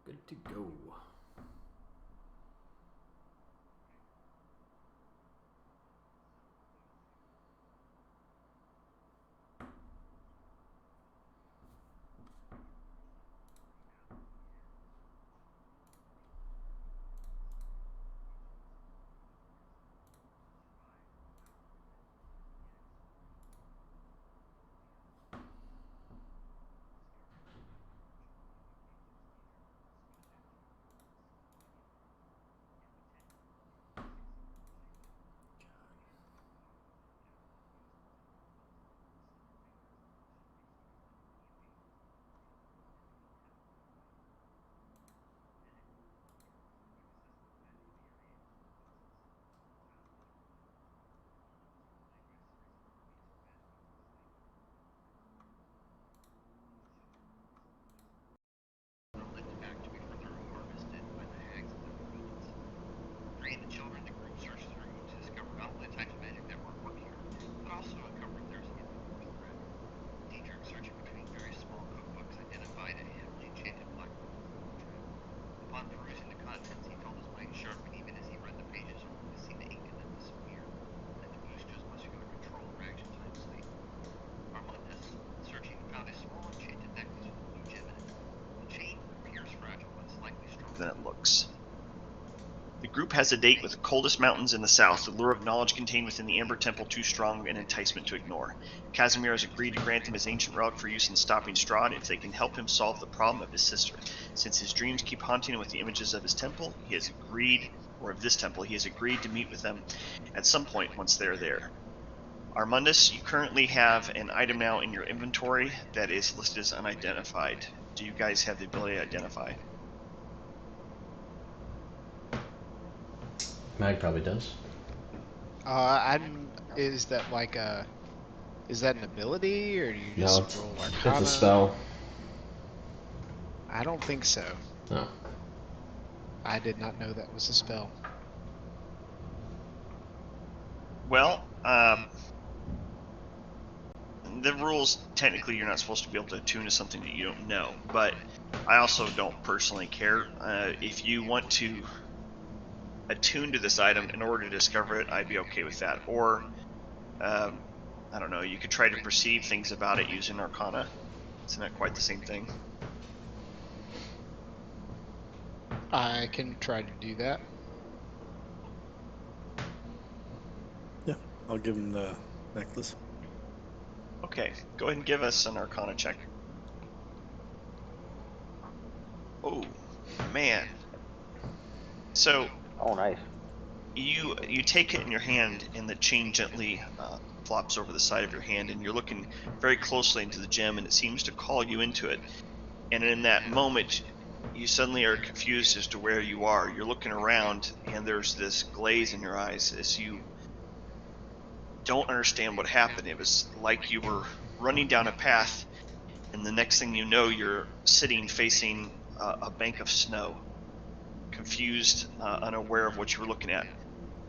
Good to go. The children, the group searched through to discover not only the types of magic that weren't working here, but also uncovered their significant threat. Dietrich, searching between various small cookbooks, identified a heavily enchanted black trap. Upon perusing the contents, he felt his mind sharpen even as he read the pages, only to see the ink in them disappear, and to boost his muscular control and reaction time sleep. Armandus, searching, found a small enchanted necklace with a blue gem in it. The chain appears fragile, but it's likely stronger than it looks. The group has a date with the coldest mountains in the south, the lure of knowledge contained within the Amber Temple too strong an enticement to ignore. Casimir has agreed to grant them his ancient relic for use in stopping Strahd if they can help him solve the problem of his sister. Since his dreams keep haunting him with the images of his temple, he has agreed to meet with them at some point once they are there. Armandus, you currently have an item now in your inventory that is listed as unidentified. Do you guys have the ability to identify? Mag probably does. Is that like a? Is that an ability, or do you No, just roll Arcana? it's a spell. I don't think so. No. I did not know that was a spell. Well, the rules, technically you're not supposed to be able to attune to something that you don't know, but I also don't personally care. If you want to attune to this item in order to discover it, I'd be okay with that. Or, I don't know, you could try to perceive things about it using Arcana. It's not quite the same thing. I can try to do that. Yeah, I'll give him the necklace. Okay, go ahead and give us an Arcana check. Oh, man. So, Oh, nice. you take it in your hand, and the chain gently flops over the side of your hand, and you're looking very closely into the gem, and it seems to call you into it. And in that moment, you suddenly are confused as to where you are. You're looking around, and there's this glaze in your eyes as you don't understand what happened. It was like you were running down a path, and the next thing you know, you're sitting facing a bank of snow, confused, unaware of what you were looking at.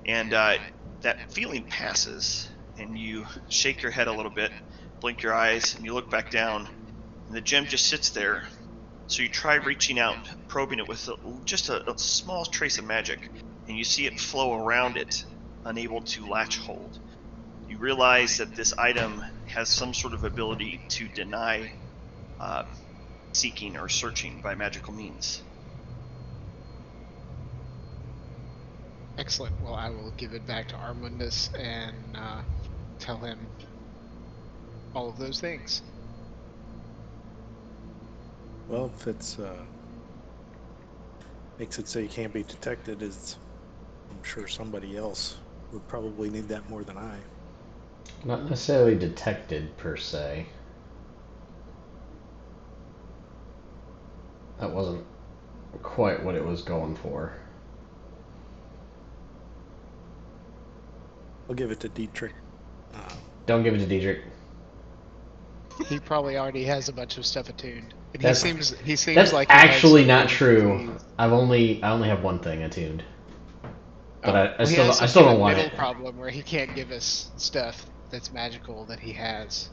And that feeling passes, and you shake your head a little bit, blink your eyes, and you look back down, and the gem just sits there. So you try reaching out, probing it with just a small trace of magic, and you see it flow around it, unable to latch hold. You realize that this item has some sort of ability to deny seeking or searching by magical means. Excellent. Well, I will give it back to Armandus and tell him all of those things. Well, if it's makes it so you can't be detected, I'm sure somebody else would probably need that more than I. Not necessarily detected, per se. That wasn't quite what it was going for. I'll give it to Dietrich. Don't give it to Dietrich. He probably already has a bunch of stuff attuned. And That's- he seems That's like he has actually not something true. to- I only have one thing attuned. But I he still has I some still kind don't of want middle it. problem where he can't give us stuff that's magical that he has.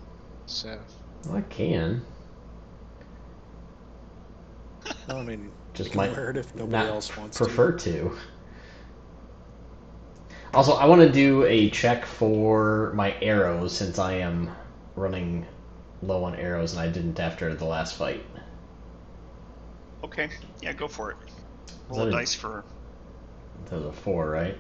So Well, I can. Well, I mean, you Just can might wear it if nobody not else wants prefer to. Also, I want to do a check for my arrows since I am running low on arrows and I didn't after the last fight. Okay, yeah, go for it. Is Roll that a a- dice for. That was a 4, right?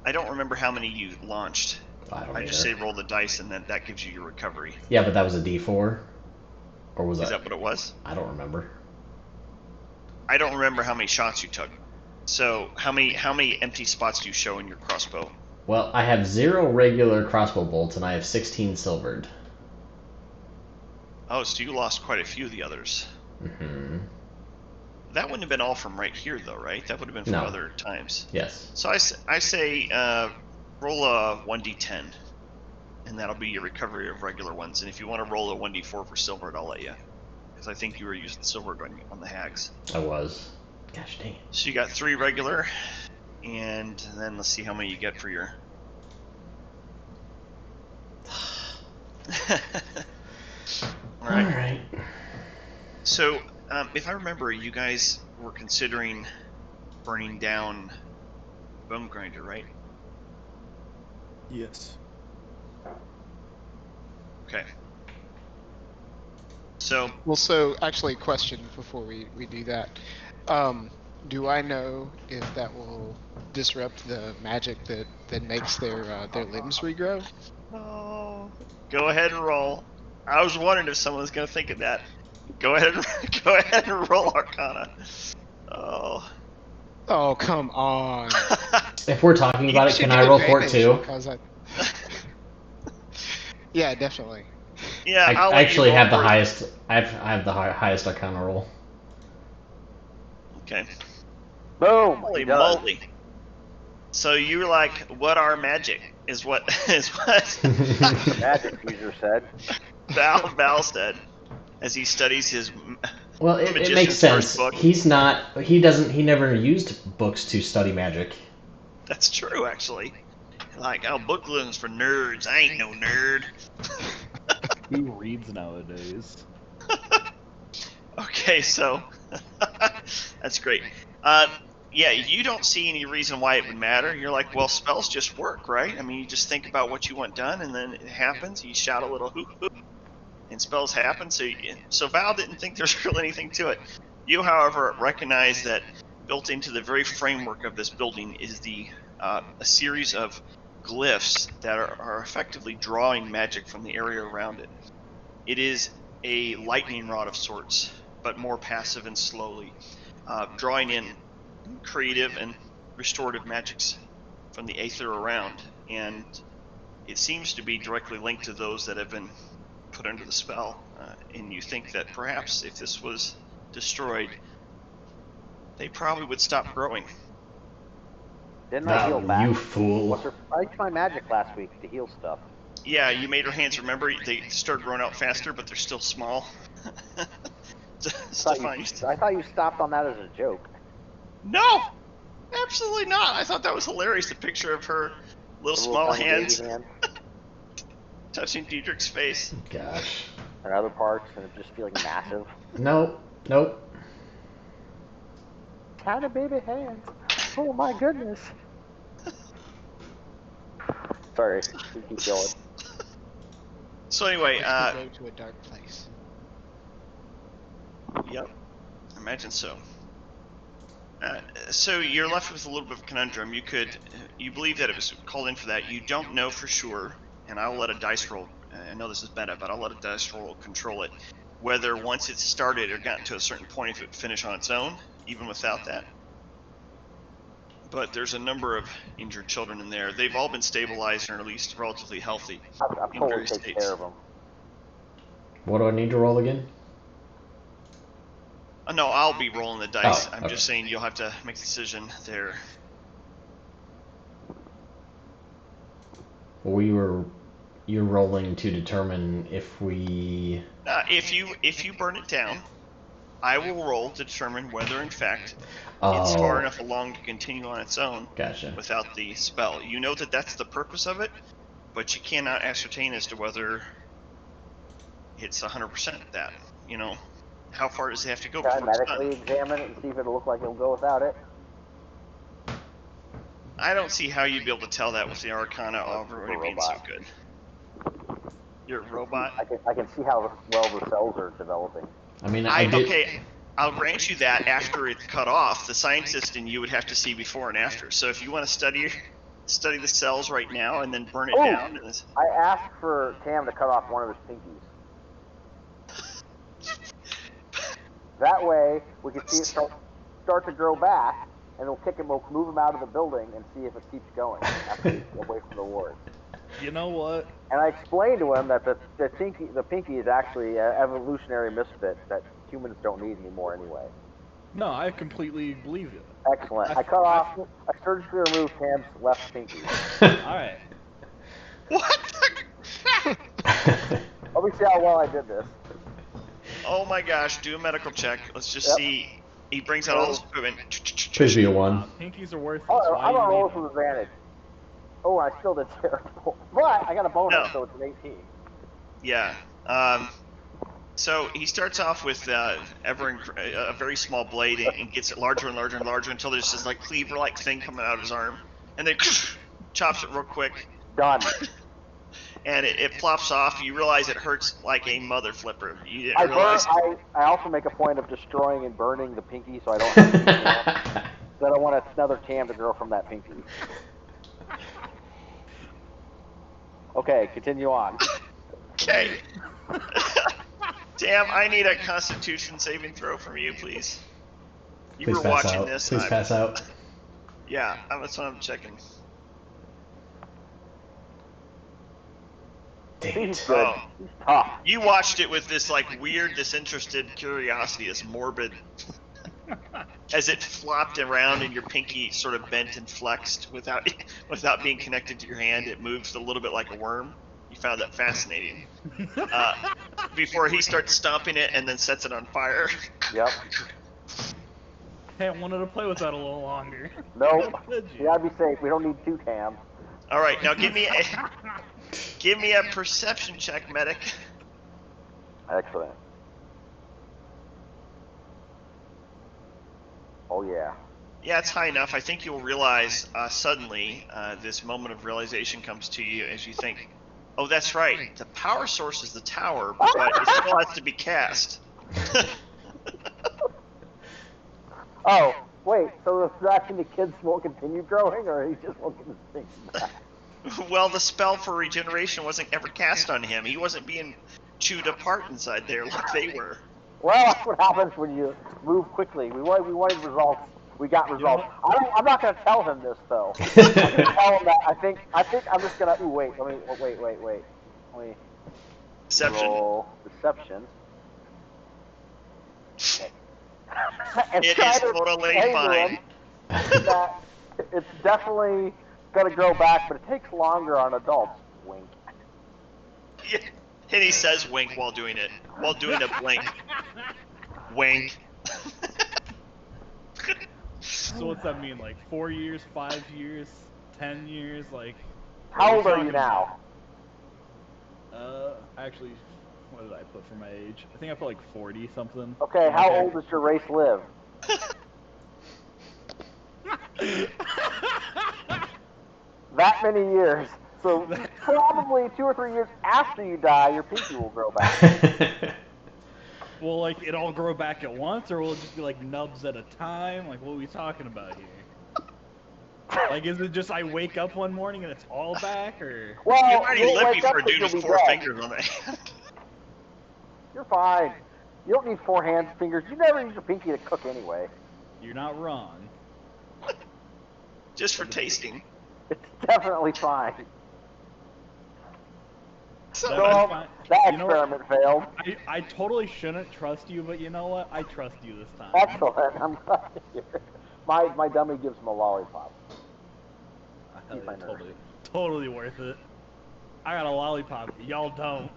I don't remember how many you launched. I don't I just either. say roll the dice, and then that gives you your recovery. Yeah, but that was a D4? Or was Is that what it was? I don't remember. I don't remember how many shots you took. So how many empty spots do you show in your crossbow? Well, I have 0 regular crossbow bolts and I have 16 silvered. Oh, so you lost quite a few of the others. Mm-hmm. That wouldn't have been all from right here, though, right? That would have been from No. other times. Yes. So I say roll a 1d10, and that'll be your recovery of regular ones. And if you want to roll a 1d4 for silvered, I'll let you. Because I think you were using silvered on the hags. I was. Gosh dang it. So you got 3 regular, and then let's see how many you get for your... Alright. So, if I remember, you guys were considering burning down Bone Grinder, right? Yes. Okay. So, Well, so actually, question before we do that. Do I know if that will disrupt the magic that makes their limbs regrow? oh, go ahead and roll. I was wondering if someone was going to think of that. Go ahead and roll Arcana. Oh. Oh, come on. If we're talking about You it, should can get I roll for it advantage too? because Yeah, definitely. Yeah, I actually have the highest. I have the highest Arcana roll. Okay. Boom! Holy He does. moly! So you were like, "What are magic?" Is what Magic user said. Val said as he studies his. Well, it makes Magician's sense. first book. He's not. He doesn't. He never used books to study magic. That's true, actually. Like, oh, book learning's for nerds. I ain't no nerd. Who reads nowadays? Okay, so that's great. Yeah, you don't see any reason why it would matter. You're like, well, spells just work, right? I mean, you just think about what you want done, and then it happens. You shout a little hoop hoop, and spells happen. So Val didn't think there's really anything to it. You, however, recognize that built into the very framework of this building is a series of glyphs that are effectively drawing magic from the area around it. It is a lightning rod of sorts, but more passive and slowly, drawing in creative and restorative magics from the aether around, and it seems to be directly linked to those that have been put under the spell, and you think that perhaps if this was destroyed, they probably would stop growing. Didn't I heal back? You fool. I used my magic last week to heal stuff. Yeah, you made her hands, remember, they start growing out faster, but they're still small. I thought you stopped on that as a joke. No! Absolutely not! I thought that was hilarious, the picture of her little small tiny hands baby hand touching Diedrich's face. Gosh. and other parts, and it just feeling massive. Nope. Nope. Tiny baby hands. Oh my goodness. Sorry, we keep going. So anyway, Let's go to a dark place. yep, imagine so. So you're left with a little bit of a conundrum. You believe that it was called in for that. You don't know for sure, and I'll let a dice roll. I know this is meta, but I'll let a dice roll control it. Whether once it started or gotten to a certain point, if it would finish on its own, even without that. But there's a number of injured children in there. They've all been stabilized and are at least relatively healthy. I've in totally various taken states. care of them. What do I need to roll again? No, I'll be rolling the dice. Oh, I'm okay. just saying you'll have to make a decision there. Well, you're rolling to determine if we. If you burn it down, I will roll to determine whether, in fact, Oh. it's far enough along to continue on its own Gotcha. without the spell. You know that that's the purpose of it, but you cannot ascertain as to whether it's 100% that. You know, How far does it have to go Can I before it's medically done? examine it and see if it'll look like it'll go without it? I don't see how you'd be able to tell that with the Arcana already a being so robot. good. You're a robot? I can see how well the cells are developing. I mean, I did. Okay, I'll grant you that after it's cut off, the scientist and you would have to see before and after. So if you want to study the cells right now and then burn it down. I asked for Cam to cut off one of his pinkies. That way, we can see it start to grow back, and we'll move him out of the building and see if it keeps going after he's away from the wards. You know what? And I explained to him that the pinky is actually an evolutionary misfit that humans don't need anymore anyway. No, I completely believe it. Excellent. I surgically removed Cam's left pinky. Alright. What? Let me see how well I did this. Oh my gosh, do a medical check. Let's just see. He brings out all this equipment. Should be a 1. Pinkies are worthless. Oh, Why I'm you on roll need with them? advantage. Oh, I still did terrible. But I got a bonus, No. so it's an 18. Yeah. So he starts off with a very small blade and gets it larger and larger and larger until there's this like cleaver-like thing coming out of his arm, and then chops it real quick, Done. and it flops off. You realize it hurts like a mother flipper. You didn't realize. I also make a point of destroying and burning the pinky, so I don't have to so I don't want another Cam to grow from that pinky. Okay, continue on. Okay. Damn, I need a Constitution saving throw from you, please. You Please were pass watching out. this. Please and pass out. Yeah, that's what I'm checking. Dang He's it. good. Oh. He's tough. You watched it with this like weird, disinterested curiosity, this morbid, as it flopped around and your pinky sort of bent and flexed without being connected to your hand. It moved a little bit like a worm. You found that fascinating. Before he starts stomping it and then sets it on fire. Yep. Hey, I wanted to play with that a little longer. Nope. Did You you? gotta be safe. We don't need 2 Cams. All right, now give me a perception check, medic. Excellent. Oh yeah. Yeah, it's high enough. I think you'll realize suddenly this moment of realization comes to you as you think, oh, that's right. The power source is the tower, but it still has to be cast. Oh, wait, so that the kids won't continue growing, or he just won't get his pinky back? Well, the spell for regeneration wasn't ever cast on him. He wasn't being chewed apart inside there like they were. Well, that's what happens when you move quickly. We wanted results. We got results. I'm not gonna tell him this though. I'm gonna tell him that I think I'm just gonna. Ooh, wait. Let me Deception. roll deception. And It try is to totally explain to fine. him that it's definitely gonna grow back, but it takes longer on adults. Wink. Yeah. And he says wink while doing it. While doing a blink. Wink. So what's that mean? Like 4 years, 5 years, 10 years? Like, How what old are talking you now? Actually, what did I put for my age? I think I put like 40 something. Okay, how old does your race live? That many years. So probably 2 or 3 years after you die, your pinky will grow back. Will like it all grow back at once, or will it just be like nubs at a time? Like, what are we talking about here? Like, is it just I wake up one morning and it's all back, or? Well, You already you'll lived wake up before a and dude you'll with be 4 dead. fingers on the hand. You're fine. You don't need 4 hands, fingers. You never use your pinky to cook anyway. You're not wrong. Just for tasting. It's definitely fine. So, That's fine. That You know what? experiment failed. I totally shouldn't trust you, but you know what? I trust you this time. Excellent. I'm glad to hear it. My dummy gives him a lollipop. Hell Keep yeah, my nerve. totally worth it. I got a lollipop. Y'all don't.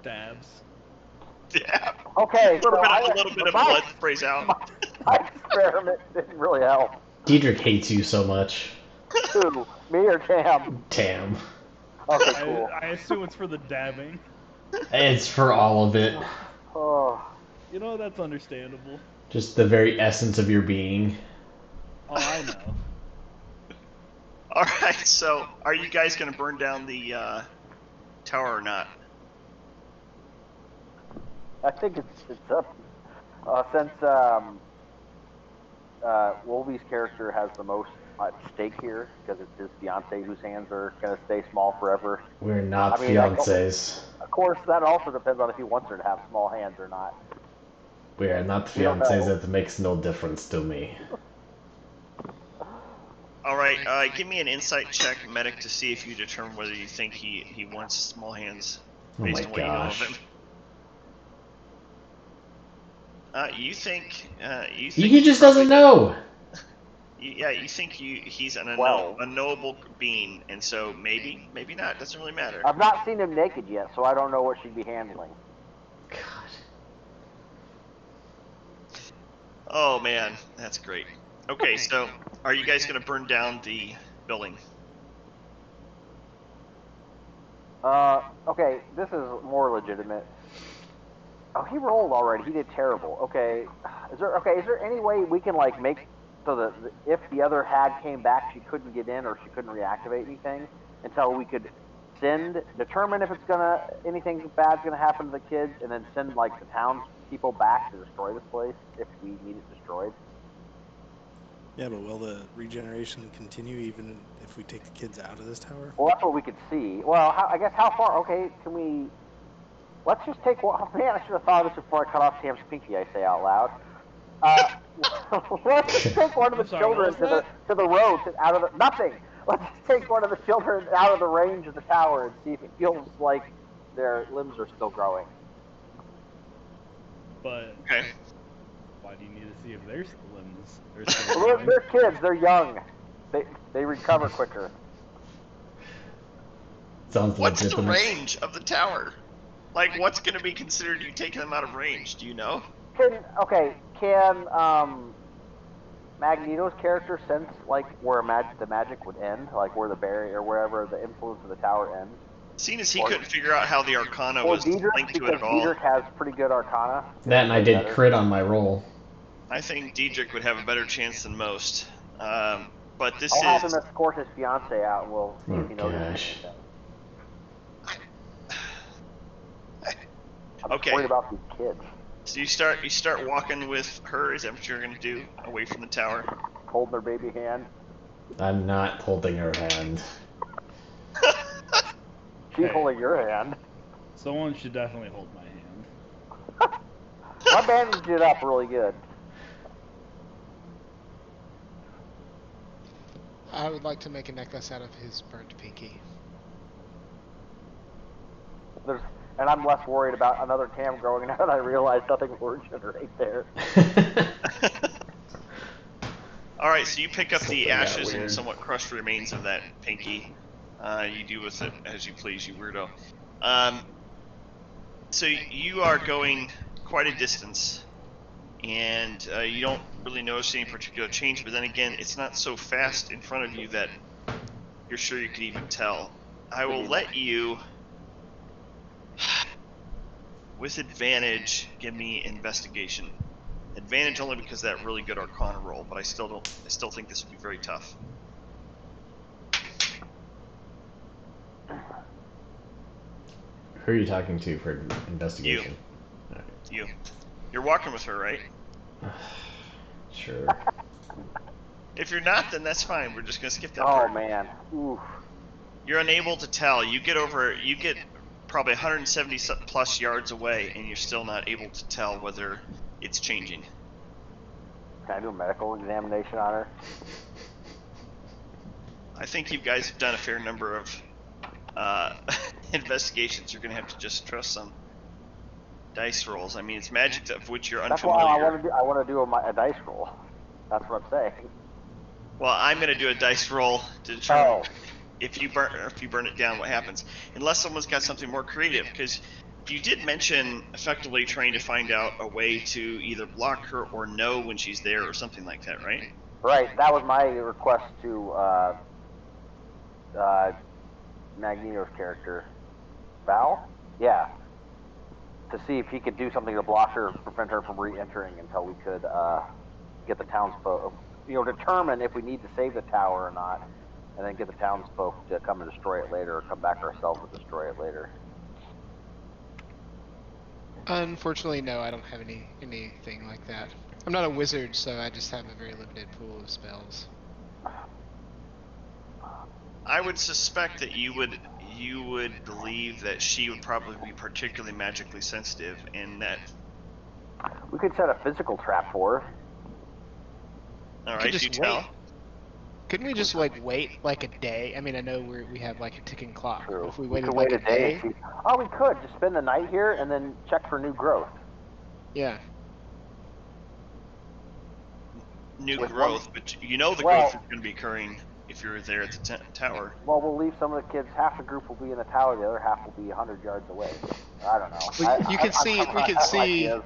Dabs. yeah. Okay, so A little bit of blood sprays out. My experiment didn't really help. Diedrich hates you so much. Who? Me or Cam? Tam. Okay, cool. I assume it's for the dabbing. It's for all of it. Oh, You know, that's understandable. Just the very essence of your being. Oh, I know. All right. So, are you guys going to burn down the tower or not? I think it's up. Since Wolby's character has the most at stake here, because it's his fiance whose hands are going to stay small forever. We're not I mean, fiancés. Of course, that also depends on if he wants her to have small hands or not. We are not We don't fiancés. know. That makes no difference to me. All right. Give me an insight check, medic, to see if you determine whether you think he wants small hands Oh based my on what you know of gosh. him. You think He just doesn't know. Yeah, you think he's an Well. unknowable being, and so maybe not. Doesn't really matter. I've not seen him naked yet, so I don't know what she'd be handling. God. Oh man, that's great. Okay, so are you guys going to burn down the building? Okay, this is more legitimate. Oh, he rolled already. He did terrible. Okay, is there any way we can like make so that if the other hag came back, she couldn't get in or she couldn't reactivate anything until we could determine if anything bad's gonna happen to the kids, and then send like the townspeople back to destroy this place if we need it destroyed. Yeah, but will the regeneration continue even if we take the kids out of this tower? Well, that's what we could see. Well, I guess how far? Okay, can we? Let's just take one. Oh, man, I should have thought of this before I cut off Tam's pinky. I say out loud. Let's just take one of the I'm sorry, children what was to the road, out of the nothing. Let's just take one of the children out of the range of the tower and see if it feels like their limbs are still growing. But Okay. why do you need to see if their limbs are still Well, growing? they're kids. They're young. They recover quicker. Sounds What's the legitimate. range of the tower? Like, what's going to be considered you taking them out of range? Do you know? Can Magneto's character sense like where the magic would end, like where the barrier or wherever the influence of the tower ends? Seeing as he couldn't figure out how the Arcana was Diedrich, linked to because it at all, Diedrich has pretty good Arcana. That and I did Better. crit on my roll. I think Diedrich would have a better chance than most. But this I'll have is... him escort his fiance out, and we'll see if he knows gosh. anything. I'm Okay. worried about these kids. So you start walking with her. Is that what you're going to do? Away from the tower? Holding their baby hand. I'm not holding her hand. She's Hey. holding your hand. Someone should definitely hold my hand. I bandaged it up really good. I would like to make a necklace out of his burnt pinky. And I'm less worried about another Tam growing now that I realize nothing will regenerate there. All right, so you pick up the Something got ashes and weird. somewhat crushed remains of that pinky. You do with it as you please, you weirdo. So you are going quite a distance, and you don't really notice any particular change, but then again, it's not so fast in front of you that you're sure you could even tell. I will let you, with advantage, give me investigation. Advantage only because of that really good Arcana roll, but I still think this would be very tough. Who are you talking to for investigation? You're walking with her, right? Sure. If you're not, then that's fine. We're just gonna skip that Oh part. man. Oof. You're unable to tell. You get probably 170 plus yards away, and you're still not able to tell whether it's changing. Can I do a medical examination on her? I think you guys have done a fair number of investigations. You're gonna have to just trust some dice rolls. I mean, it's magic of which you're That's why unfamiliar. I want to do a dice roll. That's what I'm saying. Well, I'm gonna do a dice roll to determine Oh. if you burn it down, what happens. Unless someone's got something more creative, because you did mention effectively trying to find out a way to either block her or know when she's there or something like that, right? Right. That was my request to Magneto's character. Val? Yeah. to see if he could do something to block her, prevent her from re-entering until we could get the townsfolk, determine if we need to save the tower or not, and then get the townsfolk to come and destroy it later, or come back ourselves and destroy it later. Unfortunately, no, I don't have anything like that. I'm not a wizard, so I just have a very limited pool of spells. I would suspect that you would believe that she would probably be particularly magically sensitive, and that. We could set a physical trap for her. All right, you tell. Couldn't we just wait like a day? I mean, I know we have like a ticking clock. True. If we We waited could like wait a day. Oh, we could just spend the night here and then check for new growth. Yeah. New With growth, one- but the growth is going to be occurring if you're there at the tower. Well, we'll leave some of the kids. Half the group will be in the tower. The other half will be 100 yards away. I don't know. Well, we could see. Ideas.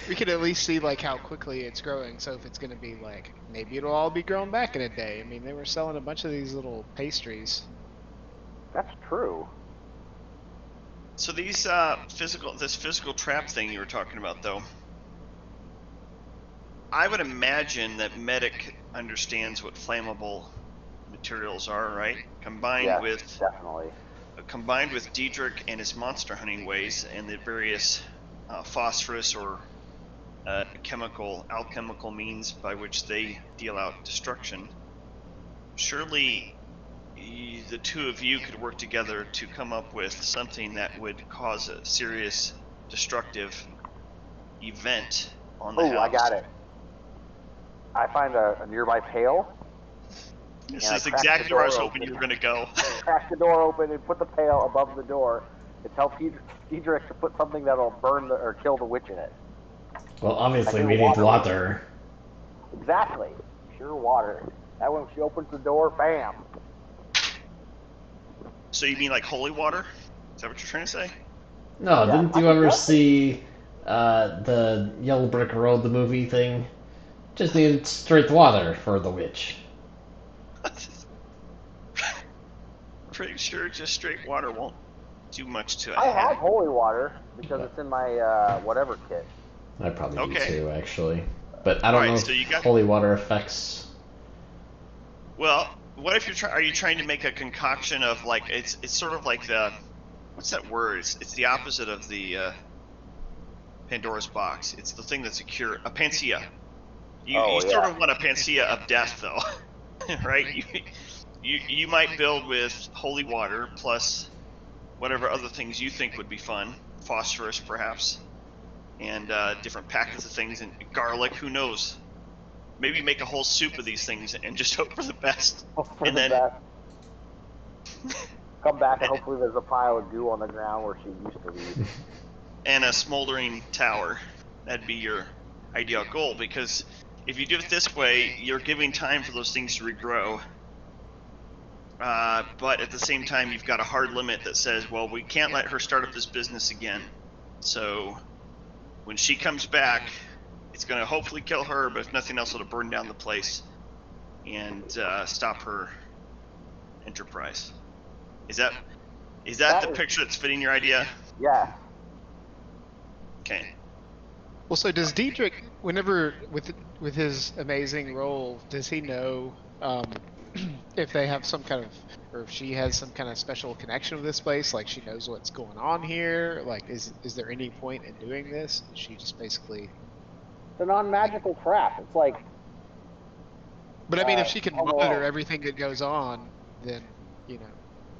We could at least see like how quickly it's growing. So if it's going to be like, maybe it'll all be grown back in a day. I mean, they were selling a bunch of these little pastries. That's true. So these physical trap thing you were talking about, though, I would imagine that Medic understands what flammable materials are, right? Combined with Diedrich and his monster hunting ways and the various phosphorus or alchemical means by which they deal out destruction. Surely the two of you could work together to come up with something that would cause a serious destructive event on the house. Oh, I got it. I find a nearby pail. This is exactly where I was hoping you were going to go. Crack the door open and put the pail above the door and tell Diedrich to put something that'll burn or kill the witch in it. Well, obviously we need water. Exactly. Pure water. That when she opens the door, bam. So you mean like holy water? Is that what you're trying to say? No, yeah, didn't you ever see the Yellow Brick Road, the movie thing? Just needed straight water for the witch. Pretty sure just straight water won't do much to it. I have holy water because it's in my whatever kit. I probably do too, actually. But I don't know so if holy water affects... Well, what if are you trying to make a concoction of like, it's sort of like the, what's that word? It's the opposite of the Pandora's box. It's the thing that's a panacea. You sort of want a panacea of death, though, right? You might build with holy water plus whatever other things you think would be fun, phosphorus perhaps, and different packets of things, and garlic, who knows? Maybe make a whole soup of these things and just hope for the best. Come back and hopefully there's a pile of goo on the ground where she used to leave. And a smoldering tower. That'd be your ideal goal, because if you do it this way, you're giving time for those things to regrow. But at the same time, you've got a hard limit that says, well, we can't let her start up this business again. So when she comes back, it's going to hopefully kill her, but if nothing else, it'll burn down the place and stop her enterprise. Is that the picture that's fitting your idea? Yeah. Okay. Well, so does Diedrich, whenever with his amazing role, does he know if they have some kind of, or if she has some kind of special connection with this place? Like she knows what's going on here? Like, is there any point in doing this? Is she just basically? It's a non-magical trap. It's like. But I mean, if she can monitor everything that goes on, then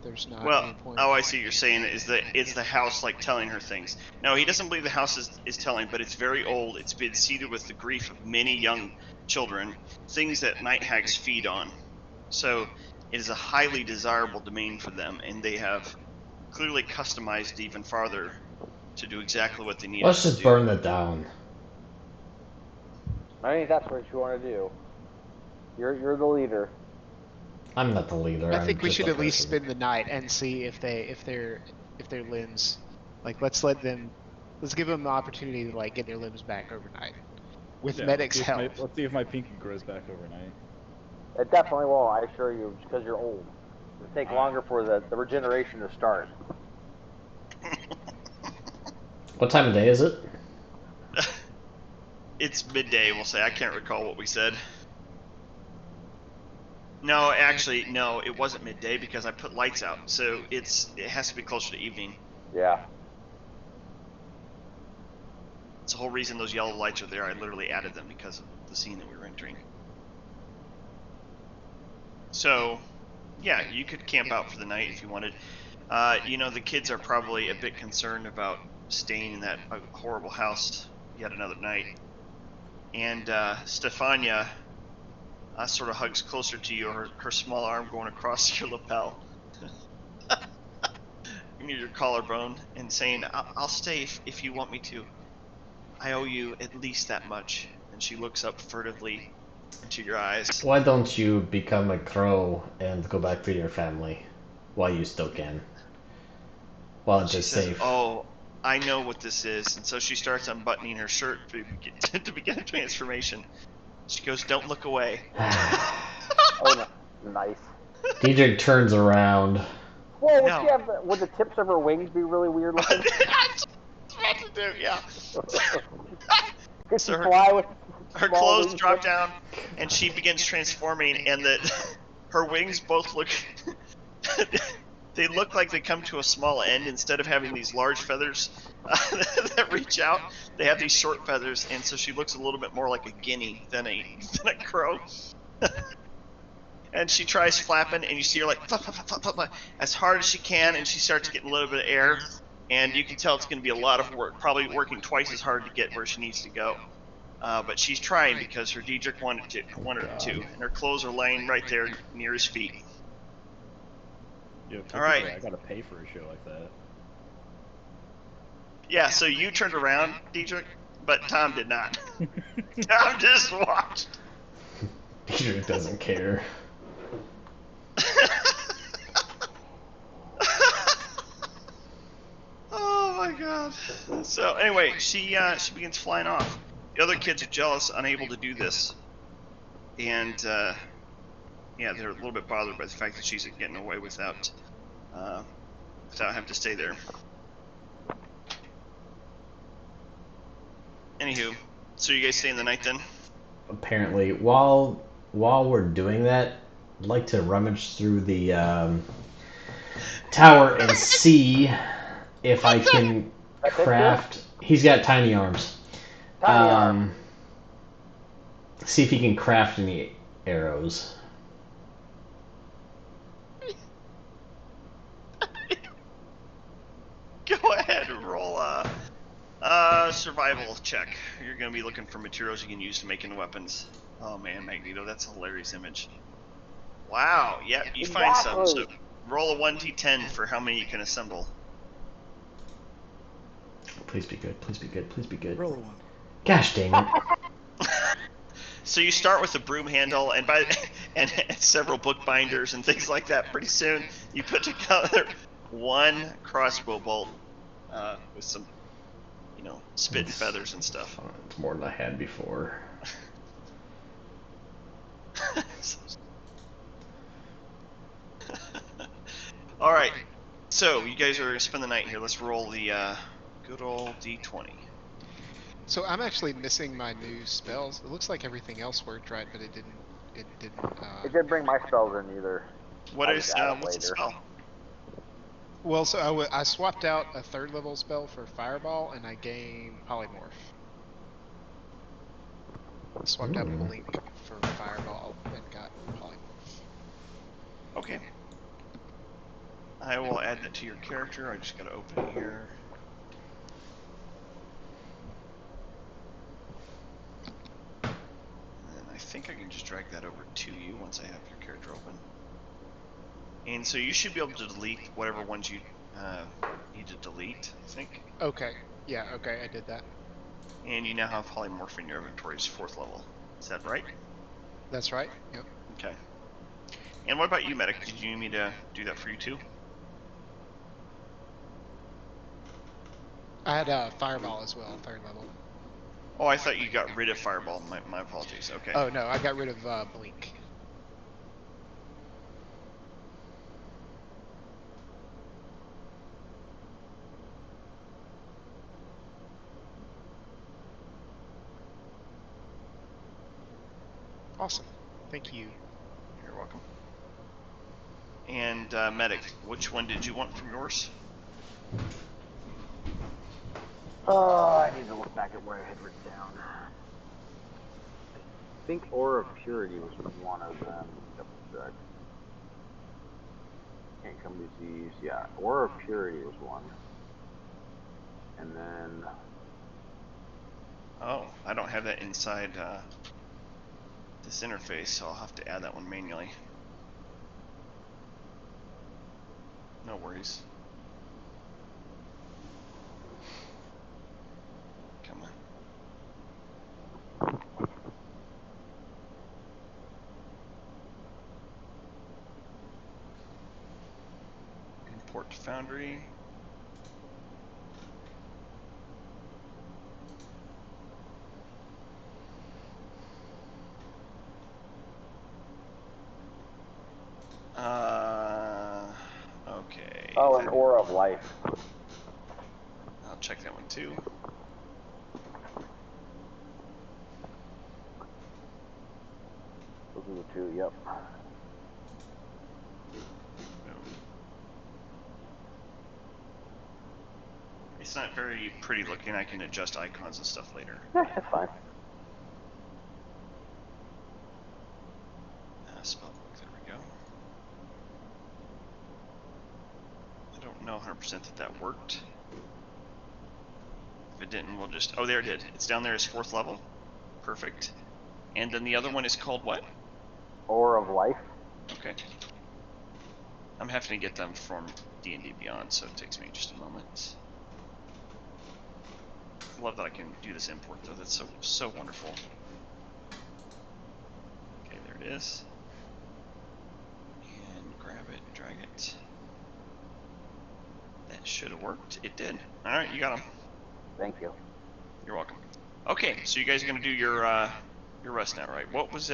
there's not any point. I see what you're saying. Is the house like telling her things? No, he doesn't believe the house is telling, but it's very old. It's been seeded with the grief of many young children, things that night hags feed on. So it is a highly desirable domain for them, and they have clearly customized even farther to do exactly what they need. Let's just burn it down. I think that's what you want to do. You're the leader. I'm not the leader. I think we should at least spend the night and see if their limbs, like let's give them the opportunity to like get their limbs back overnight with Medic's help. Let's see if my pinky grows back overnight. It definitely won't, I assure you, because you're old. It'll take longer for the regeneration to start. What time of day is it? It's midday, we'll say. I can't recall what we said. No, actually, no, it wasn't midday because I put lights out. So it has to be closer to evening. Yeah. It's the whole reason those yellow lights are there. I literally added them because of the scene that we were entering. So, yeah, you could camp out for the night if you wanted. You know, the kids are probably a bit concerned about staying in that horrible house yet another night. And Stefania sort of hugs closer to you, her small arm going across your lapel, near your collarbone, and saying, I'll stay if you want me to. I owe you at least that much. And she looks up furtively into your eyes. Why don't you become a crow and go back to your family while you still can? While it's She just says, safe. oh, I know what this is. And so she starts unbuttoning her shirt to begin a transformation. She goes, don't look away. Oh, nice. Diedrich turns around. Well, would, No. she have would the tips of her wings be really weird looking? That's what to do, yeah. Could So she her- fly with Her small clothes wings? drop down, and she begins transforming, and her wings both look... they look like they come to a small end. Instead of having these large feathers that reach out, they have these short feathers, and so she looks a little bit more like a guinea than a crow. And she tries flapping, and you see her like flap, flap, flap, flap, flap, as hard as she can, and she starts getting a little bit of air, and you can tell it's going to be a lot of work, probably working twice as hard to get where she needs to go. But she's trying because her Diedrich wanted her to, and her clothes are laying right there near his feet. Yo, All right. I gotta pay for a show like that. Yeah, so you turned around, Diedrich, but Tom did not. Tom just watched. Diedrich doesn't care. Oh my god. So anyway, she begins flying off. The other kids are jealous, unable to do this, and yeah, they're a little bit bothered by the fact that she's getting away without having to stay there. Anywho, so you guys staying the night then? Apparently, while we're doing that, I'd like to rummage through the tower and see if I can craft. He's got tiny arms. Tiny arms. See if he can craft any arrows. Go ahead and roll a survival check. You're gonna be looking for materials you can use to make into weapons. Oh man, Magneto, that's a hilarious image. Wow, yeah, you find some. So roll a 1d10 for how many you can assemble. Please be good. Please be good. Please be good. Roll one. Gosh dang it! So you start with a broom handle and and several bookbinders and things like that. Pretty soon you put together one crossbow bolt with some, spit and feathers and stuff. It's more than I had before. All right, so you guys are gonna spend the night here. Let's roll the good old d20. So I'm actually missing my new spells. It looks like everything else worked right, but it didn't. It didn't. It didn't bring my spells in either. What I is just add it what's the later. spell? Well, so I swapped out a 3rd level spell for Fireball, and I gained Polymorph. Swapped out Blink for Fireball and got Polymorph. Okay. I will add that to your character. I just gotta open it here. And I think I can just drag that over to you once I have your character open. And so you should be able to delete whatever ones you need to delete, I think. Okay. Yeah. Okay. I did that. And you now have Polymorph in your inventory's 4th level. Is that right? That's right. Yep. Okay. And what about you, Medic? Did you need me to do that for you too? I had Fireball as well, 3rd level. Oh, I thought you got rid of Fireball. My apologies. Okay. Oh no, I got rid of Blink. Awesome. Thank you. You're welcome. And medic, which one did you want from yours? I need to look back at where I had written down. I think Aura of Purity was one of them. Double check. Can't come disease. Yeah, Aura of Purity was one. And then. Oh, I don't have that inside this interface, so I'll have to add that one manually. No worries. Come on. Import to Foundry. Okay. Oh, an Aura of Life. I'll check that one too. Those are the two, yep. It's not very pretty looking. I can adjust icons and stuff later. Yeah, that's fine. Spellbook, there we go. I don't know 100% that worked. If it didn't, we'll just... Oh, there it did. It's down there as 4th level. Perfect. And then the other one is called what? Aura of Life. Okay. I'm having to get them from D&D Beyond, so it takes me just a moment. I love that I can do this import, though. That's so wonderful. Okay, there it is. And grab it, drag it. That should have worked. It did. All right, you got them. Thank you. You're welcome. Okay, so you guys are gonna do your rest now, right? What was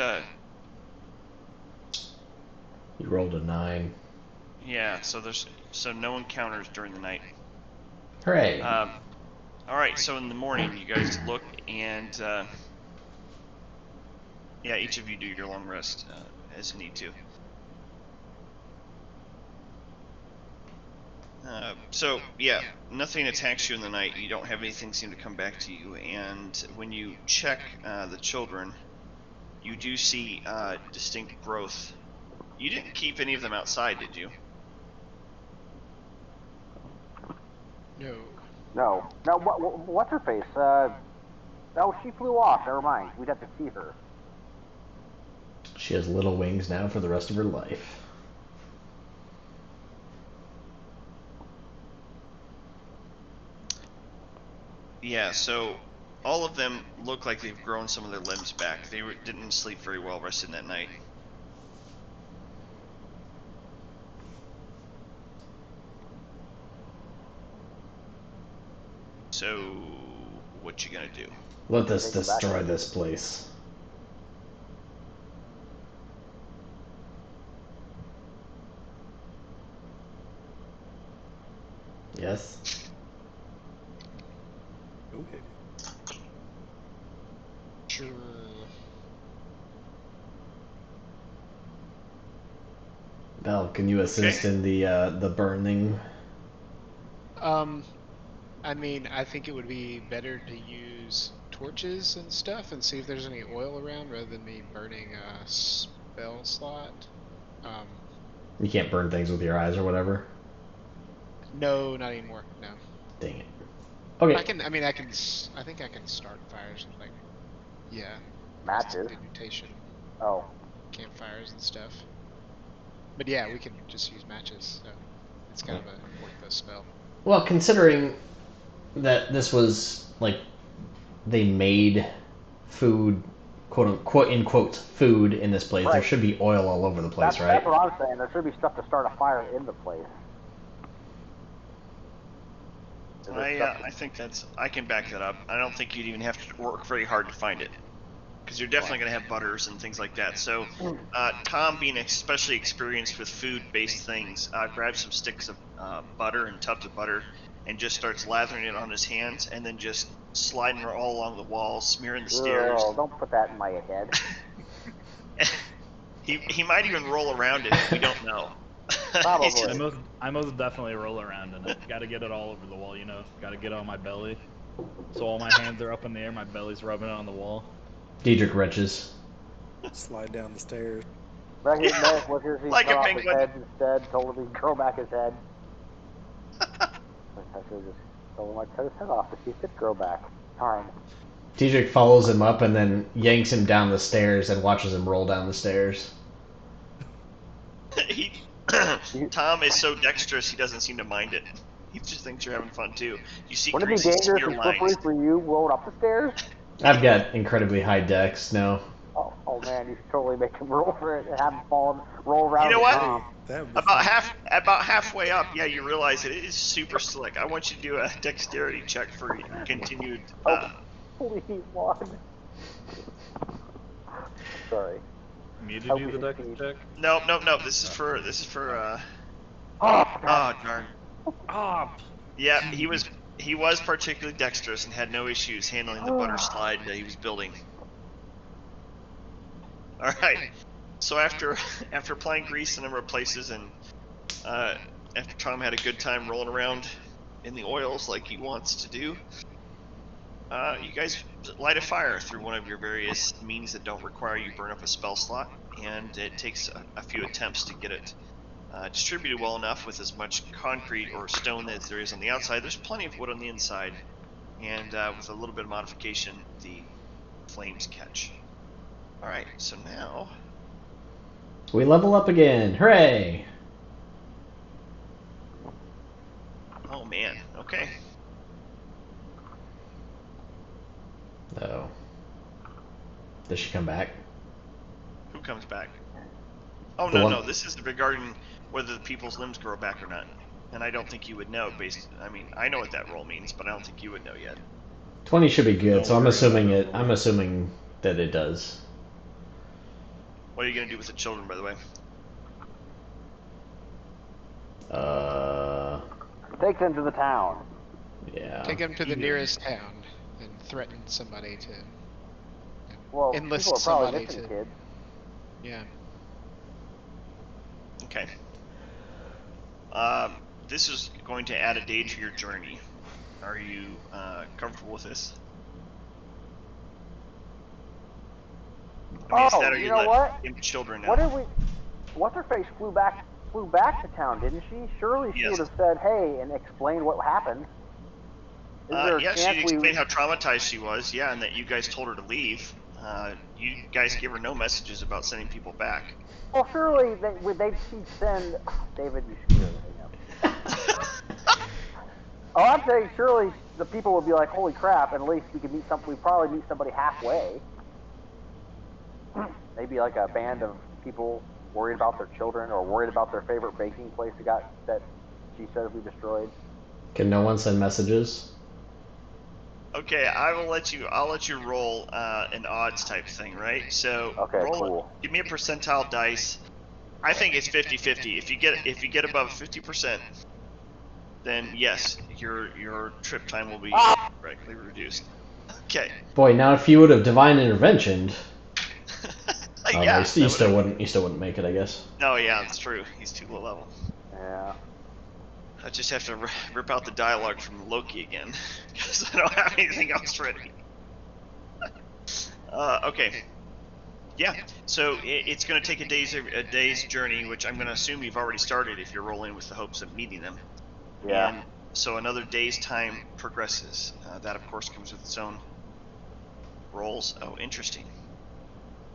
You rolled a 9. Yeah, so no encounters during the night. Hooray! All right, so in the morning you guys look and yeah, each of you do your long rest as you need to. So yeah, nothing attacks you in the night. You don't have anything seem to come back to you, and when you check the children, you do see distinct growth. You didn't keep any of them outside, did you? No. No. No, what's her face? No, she flew off. Never mind. We'd have to see her. She has little wings now for the rest of her life. Yeah, so all of them look like they've grown some of their limbs back. They didn't sleep very well resting that night. So, what you gonna do? Let us destroy this place. Yes? Okay. Sure. Val, can you assist in the burning? I mean, I think it would be better to use torches and stuff and see if there's any oil around rather than me burning a spell slot. You can't burn things with your eyes or whatever? No, not anymore. No. Dang it. Okay. I think I can start fires and yeah. Matches. Mutation, Oh. campfires and stuff. But yeah, we can just use matches. So it's kind of a worthless spell. Well, considering that this was, like, they made food, quote in quotes, food in this place, Right. there should be oil all over the place, right? That's what I'm saying. There should be stuff to start a fire in the place. I think I can back that up. I don't think you'd even have to work very hard to find it, because you're definitely going to have butters and things like that. So, Tom, being especially experienced with food-based things, grabs some sticks of butter and tubs of butter, and just starts lathering it on his hands, and then just sliding it all along the walls, smearing the stairs. Oh, don't put that in my head. He might even roll around it. We don't know. Probably. He's just- I most definitely roll around in it. Got to get it all over the wall, you know. Got to get it on my belly. So all my hands are up in the air, my belly's rubbing it on the wall. Diedrich retches. Slide down the stairs. Back his neck, look here, he Like cut a off his penguin. head instead, told him he'd grow back his head. I should just told him I'd cut his head off if he could grow back. Fine. Diedrich follows him up and then yanks him down the stairs and watches him roll down the stairs. Tom is so dexterous he doesn't seem to mind it. He just thinks you're having fun too. You see Wouldn't it be greasy dangerous spear and slippery lines. for you rolling up the stairs? I've got incredibly high dex, no. Oh man, you should totally make him roll for it and have him roll around. You know the what? ground. That would be About fun. halfway up, yeah, you realize it is super slick. I want you to do a dexterity check for continued. Please, one. Sorry. Me to Oh, do the dex okay. check? No. This is for. Oh, Oh darn. Ah, Yeah, he was particularly dexterous and had no issues handling the butter slide that he was building. All right. So after applying grease in a number of places and after Tom had a good time rolling around in the oils like he wants to do, you guys light a fire through one of your various means that don't require you burn up a spell slot, and it takes a few attempts to get it distributed well enough with as much concrete or stone as there is on the outside. There's plenty of wood on the inside, and with a little bit of modification, the flames catch. All right, so now. We level up again. Hooray! Oh man. Okay. Oh. Does she come back? Who comes back? Oh The no, one- no. This is regarding whether the people's limbs grow back or not, and I don't think you would know. I mean, I know what that roll means, but I don't think you would know yet. 20 should be good, Don't so I'm worry assuming about it. it. I'm assuming that it does. What are you gonna do with the children, by the way? take them to the town. Yeah. Take him to the nearest town and threaten somebody to. Well, Enlist people are probably somebody missing to- kids. Yeah. Okay. This is going to add a day to your journey. Are you comfortable with this? I mean, Oh, instead, are you you know let what? him children now? What did we? What's her face flew back to town, didn't she? Surely she Yes. would have said, "Hey," and explained what happened. Is there a Yeah, she chance we? explained how traumatized she was, yeah, and that you guys told her to leave. You guys gave her no messages about sending people back. Well, surely she'd send David. You should hear it. Oh, I'm saying surely the people would be like, "Holy crap!" And at least we could meet some. We probably meet somebody halfway. Maybe like a band of people worried about their children or worried about their favorite baking place that she said we destroyed. Can no one send messages? Okay, I'll let you roll an odds type thing, right? So Okay, roll cool. give me a percentile dice. I think it's 50-50. If you get above 50%, then yes, your trip time will be greatly reduced. Okay. Boy, now if you would have divine interventioned, Yeah. you still wouldn't make it, I guess. No, yeah, that's true. He's too low level. Yeah. I just have to rip out the dialogue from Loki again, because I don't have anything else ready. Okay. Yeah, so it's going to take a day's journey, which I'm going to assume you've already started if you're rolling with the hopes of meeting them. Yeah. And so another day's time progresses. That, of course, comes with its own rolls. Oh, interesting.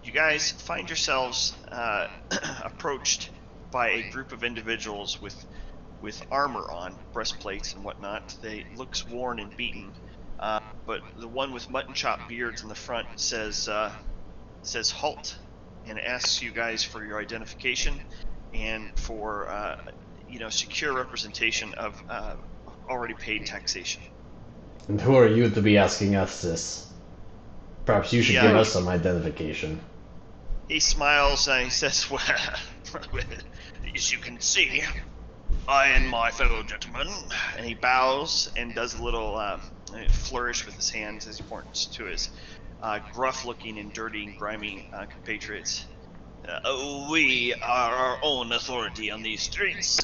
You guys find yourselves approached by a group of individuals with armor on, breastplates and whatnot. They looks worn and beaten, but the one with mutton chop beards in the front says halt, and asks you guys for your identification and for secure representation of already paid taxation. And who are you to be asking us this? Perhaps you should Yeah. give us some identification. He smiles and he says, "Well, as you can see, I and my fellow gentlemen," and he bows and does a little flourish with his hands as he points to his gruff-looking and dirty and grimy compatriots. We are our own authority on these streets.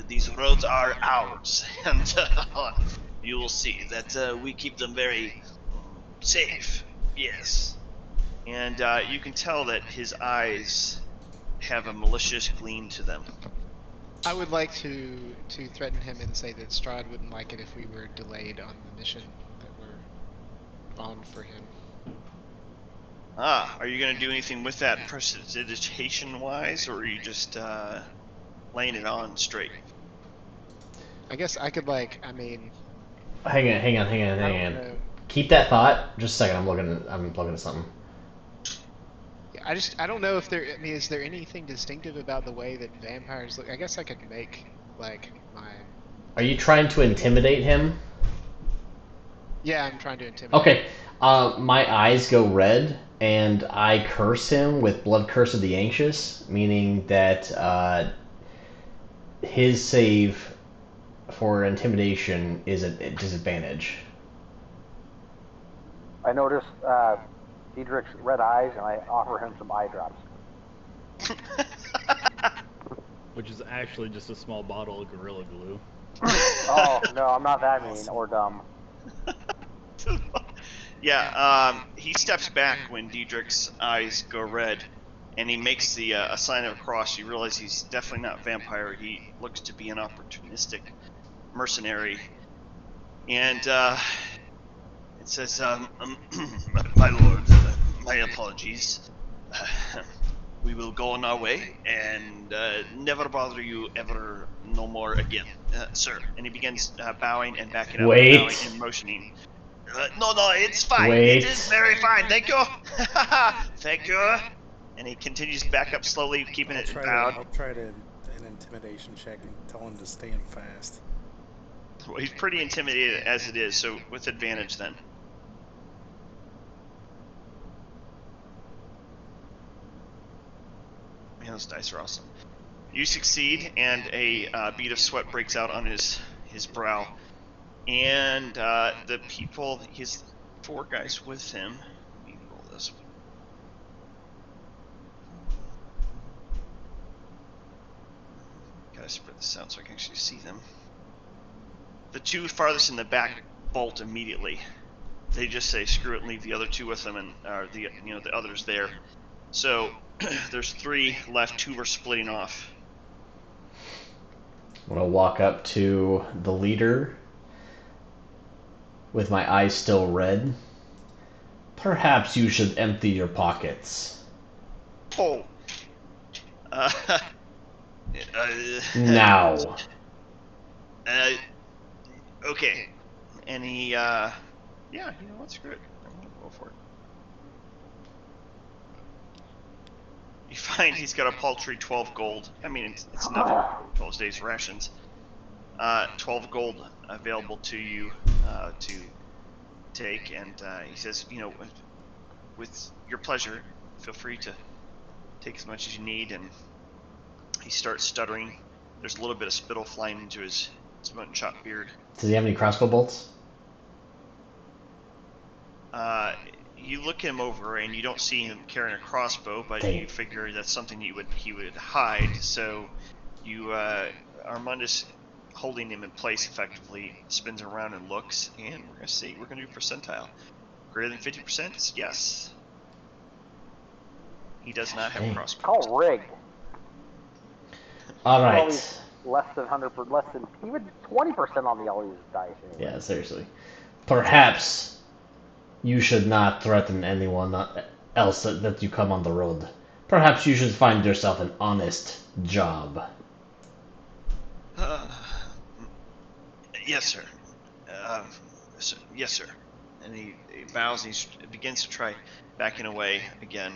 These roads are ours, and you will see that we keep them very safe. Yes. And you can tell that his eyes have a malicious gleam to them. I would like to threaten him and say that Strahd wouldn't like it if we were delayed on the mission that we're on for him. Are you going to do anything with that prestidigitation-wise, or are you just laying it on straight? I guess I could, like, I mean... Hang on. Keep that thought. Just a second, I'm looking at something. I don't know if there, I mean, is there anything distinctive about the way that vampires look? I guess I could make, like, my... Are you trying to intimidate him? Yeah, I'm trying to intimidate Okay, my eyes go red, and I curse him with Blood Curse of the Anxious, meaning that his save for intimidation is at a disadvantage. I noticed Diedrich's red eyes, and I offer him some eye drops. Which is actually just a small bottle of Gorilla Glue. Oh, no, I'm not that mean or dumb. Yeah, he steps back when Diedrich's eyes go red, and he makes the a sign of a cross. You realize he's definitely not a vampire. He looks to be an opportunistic mercenary. And it says, my lord, my apologies. We will go on our way and never bother you ever no more again, sir. And he begins bowing and backing up, Wait. bowing and motioning. No, it's fine. Wait. It is very fine. Thank you. Thank you. And he continues to back up slowly, keeping it bowed. I'll try to an intimidation check and tell him to stand fast. Well, he's pretty intimidated as it is, so with advantage then. Man, those dice are awesome. You succeed, and a bead of sweat breaks out on his brow. And the people, his 4 guys with him. Let me roll this. Gotta spread this out so I can actually see them. The 2 farthest in the back bolt immediately. They just say screw it and leave the other 2 with them, and the others there. So there's 3 left. 2 are splitting off. I'm gonna walk up to the leader with my eyes still red. Perhaps you should empty your pockets. Oh. Now. Okay. And he, yeah, you know what, screw it. I'm gonna go for it. You find he's got a paltry 12 gold. I mean, it's nothing. 12 days rations. 12 gold available to you to take, and he says, you know, with your pleasure, feel free to take as much as you need. And he starts stuttering. There's a little bit of spittle flying into his mutton chop beard. Does he have any crossbow bolts? You look him over and you don't see him carrying a crossbow, but Dang. you figure that's something he would hide. So you Armandus, holding him in place effectively, spins around and looks, and we're gonna see. We're gonna do percentile. Greater than 50%? Yes. He does not have a crossbow. Call rigged. All right. Always less than 100%, less than even 20% on the all these dice. Anyway. Yeah, seriously. Perhaps you should not threaten anyone else that you come on the road. Perhaps you should find yourself an honest job. Yes, sir. Yes, sir. And he bows and he begins to try backing away again.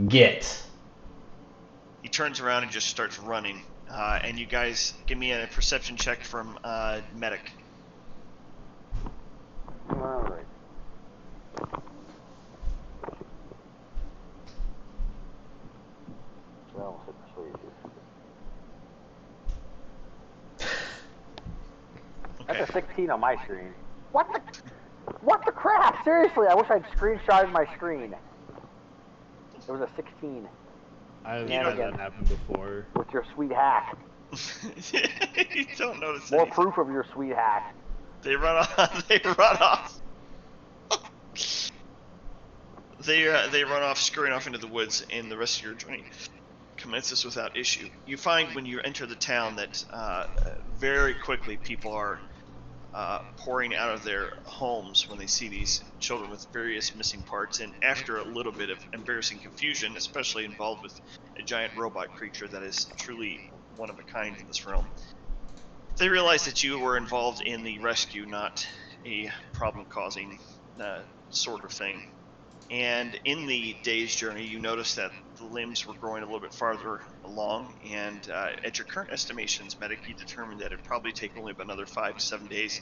Get. He turns around and just starts running. And you guys, give me a perception check from Medic. Alright. Well, Okay. that's a 16 on my screen. What the crap? Seriously, I wish I'd screenshotted my screen. It was a 16 I've You had know- that happen before. with your sweet hack. You don't notice More anything. proof of your sweet hack. They run off. They run off. They run off, scurrying off into the woods, and the rest of your journey commences without issue. You find when you enter the town that very quickly people are pouring out of their homes when they see these children with various missing parts, and after a little bit of embarrassing confusion, especially involved with a giant robot creature that is truly one of a kind in this realm, they realize that you were involved in the rescue, not a problem-causing sort of thing. And in the day's journey, you notice that the limbs were growing a little bit farther along, and at your current estimations, Medic, you determined that it'd probably take only about another 5 to 7 days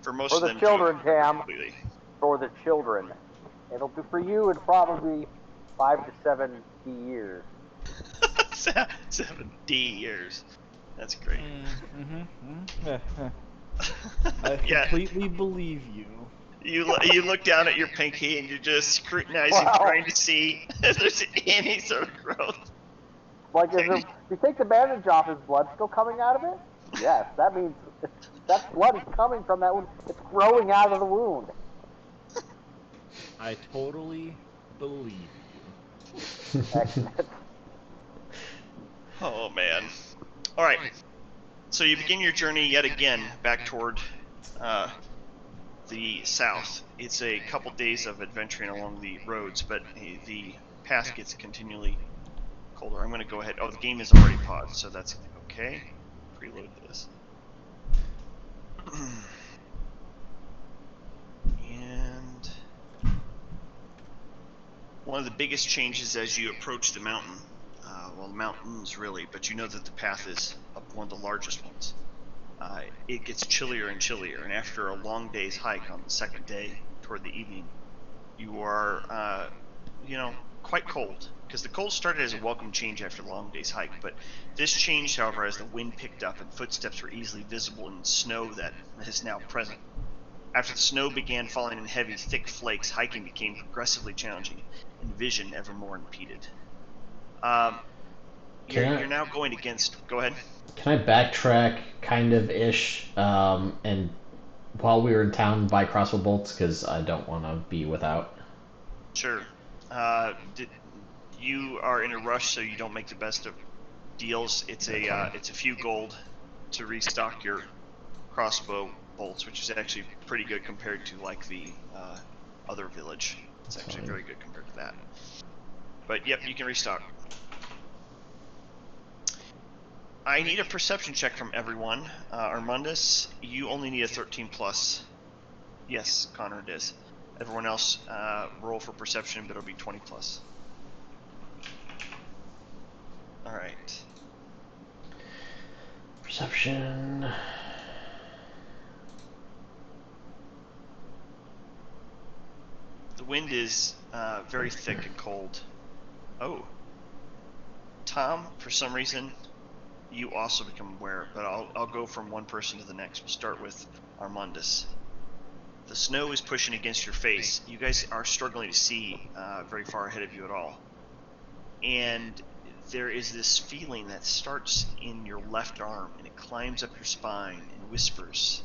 for most For of the them children, to recover Tam. completely. For the children. It'll be for you. It'll probably be 5 to 7 years. 70 years. That's great. I Yeah. completely believe you. You look down at your pinky and you're just scrutinizing, Wow. trying to see if there's any sort of growth. Like, if you take the bandage off, his blood still coming out of it? Yes, that means that blood is coming from that wound. It's growing out of the wound. I totally believe you. Excellent. Oh man. Alright. So you begin your journey yet again back toward the south. It's a couple days of adventuring along the roads, but the path gets continually colder. I'm going to go ahead. Oh, the game is already paused, so that's okay. Preload this. And one of the biggest changes as you approach the mountain, well, the mountains really, but you know that the path is up one of the largest ones. It gets chillier and chillier, and after a long day's hike on the second day toward the evening, you are, quite cold, because the cold started as a welcome change after the long day's hike, but this changed, however, as the wind picked up and footsteps were easily visible in snow that is now present. After the snow began falling in heavy, thick flakes, hiking became progressively challenging, and vision ever more impeded. You're now going against... Go ahead. Can I backtrack, kind of ish, and while we were in town buy crossbow bolts because I don't want to be without? Sure. You are in a rush, so you don't make the best of deals. It's a few gold to restock your crossbow bolts, which is actually pretty good compared to like the other village. It's actually very good compared to that. But yep, you can restock. I need a perception check from everyone. Armandus, you only need a 13 plus. Yes, Connor, it is. Everyone else, roll for perception, but it'll be 20 plus. Alright. Perception. The wind is very thick and cold. Oh. Tom, for some reason, you also become aware, but I'll go from one person to the next. We'll start with Armandus. The snow is pushing against your face. You guys are struggling to see very far ahead of you at all. And there is this feeling that starts in your left arm, and it climbs up your spine and whispers.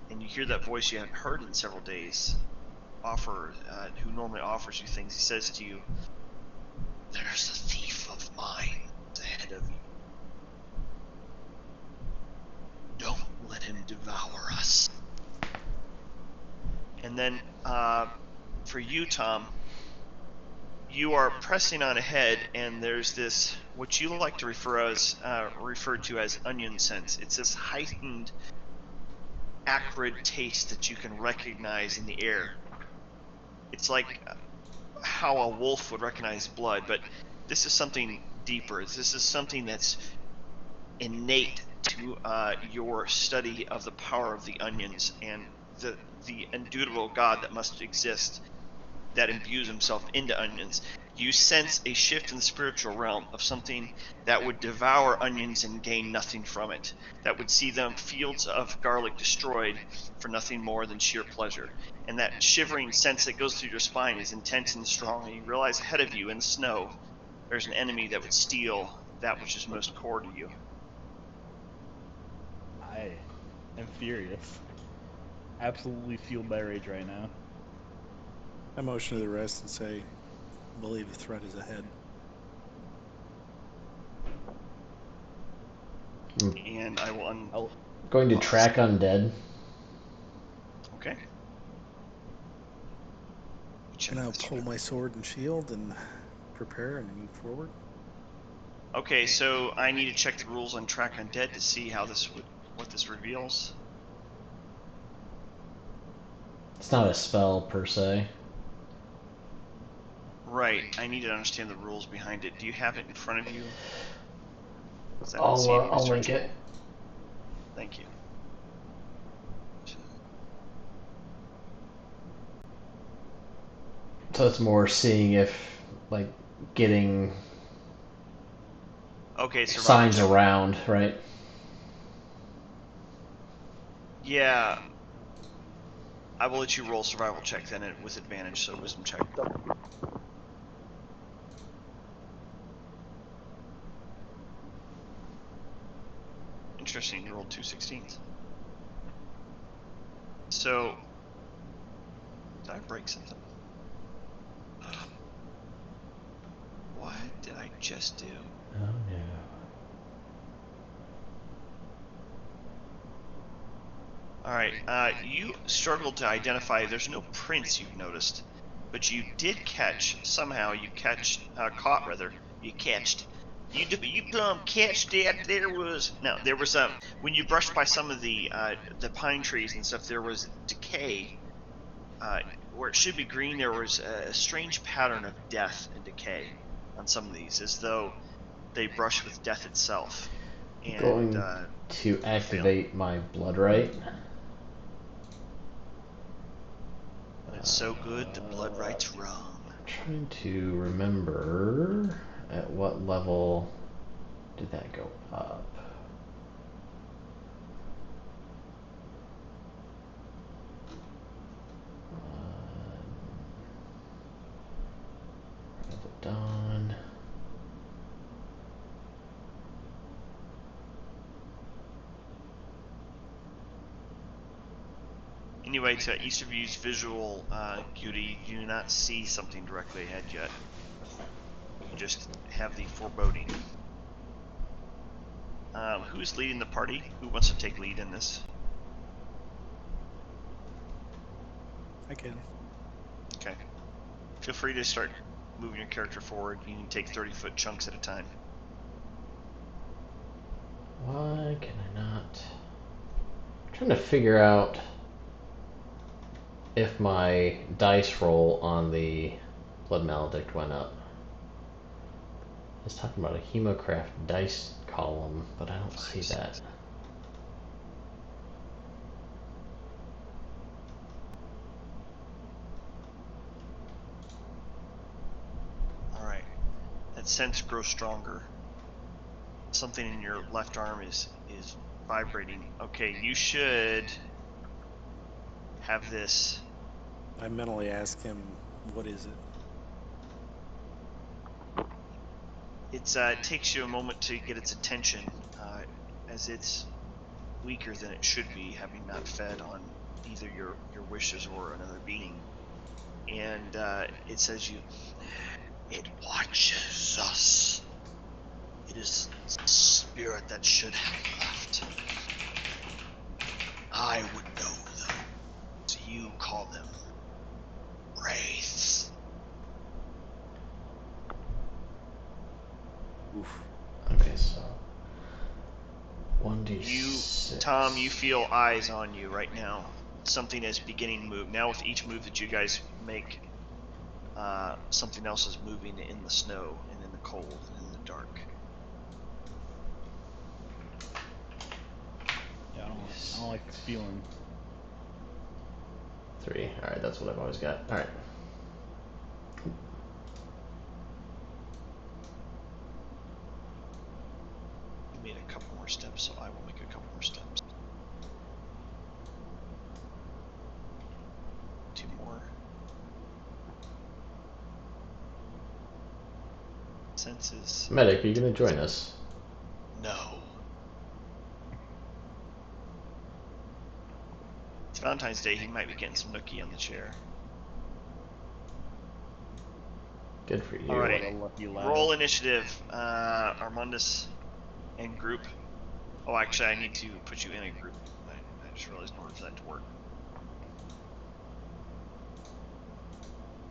And you hear that voice you haven't heard in several days, who normally offers you things. He says to you, "There's a thief of mine ahead of you. Don't let him devour us." And then, for you, Tom, you are pressing on ahead, and there's this, what you like to refer to as onion sense. It's this heightened, acrid taste that you can recognize in the air. It's like how a wolf would recognize blood, but this is something deeper. This is something that's innate to your study of the power of the onions and the indubitable God that must exist, that imbues himself into onions. You sense a shift in the spiritual realm of something that would devour onions and gain nothing from it, that would see the fields of garlic destroyed for nothing more than sheer pleasure. And that shivering sense that goes through your spine is intense and strong, and you realize ahead of you in the snow there's an enemy that would steal that which is most core to you. I am furious. Absolutely fueled by rage right now. I motion to the rest and say, believe the threat is ahead. And I will Going to track undead. Okay. And I'll pull my sword and shield and prepare and move forward. Okay, so I need to check the rules on track undead to see how what this reveals. It's not a spell per se. Right, I need to understand the rules behind it. Do you have it in front of you? I'll link it. Thank you. So it's more seeing if, like, getting signs around, right? Yeah. I will let you roll survival check then with advantage, so wisdom check. Interesting, you rolled 2 16s. So, did I break something? What did I just do? Oh no. Alright, you struggled to identify, there's no prints you've noticed, but you did catch, somehow you caught rather, you catched. You plumb catched that there was, when you brushed by some of the pine trees and stuff, there was decay. Where it should be green, there was a strange pattern of death and decay on some of these, as though they brush with death itself. And, going to activate my blood right. It's so good, the blood right's wrong. Trying to remember at what level did that go up. Dawn. Anyway, to each of you's visual acuity, you do not see something directly ahead yet. You just have the foreboding. Who's leading the party? Who wants to take lead in this? I can. Okay. Feel free to start moving your character forward. You can take 30-foot chunks at a time. Why can I not? I'm trying to figure out if my dice roll on the Blood Maledict went up. I was talking about a Hemocraft dice column, but I don't see that. Alright. That sense grows stronger. Something in your left arm is vibrating. Okay, you should have this. I mentally ask him, what is it? It takes you a moment to get its attention, as it's weaker than it should be, having not fed on either your wishes or another being. And it says it watches us. It is a spirit that should have left. I would know them. So you call them wraiths. Oof. Okay, so 1d6. Tom, you feel eyes on you right now. Something is beginning to move. Now with each move that you guys make, something else is moving in the snow and in the cold and in the dark. Yeah, I don't like this feeling. 3. Alright, that's what I've always got. Alright. steps, so I will make a couple more steps. 2 more. Senses. Medic, are you gonna join us? No. It's Valentine's Day. He might be getting some nookie on the chair. Good for you. All right. What a lucky lad. Roll initiative, Armandus and group. Oh, actually, I need to put you in a group. I just realized in order for that to work.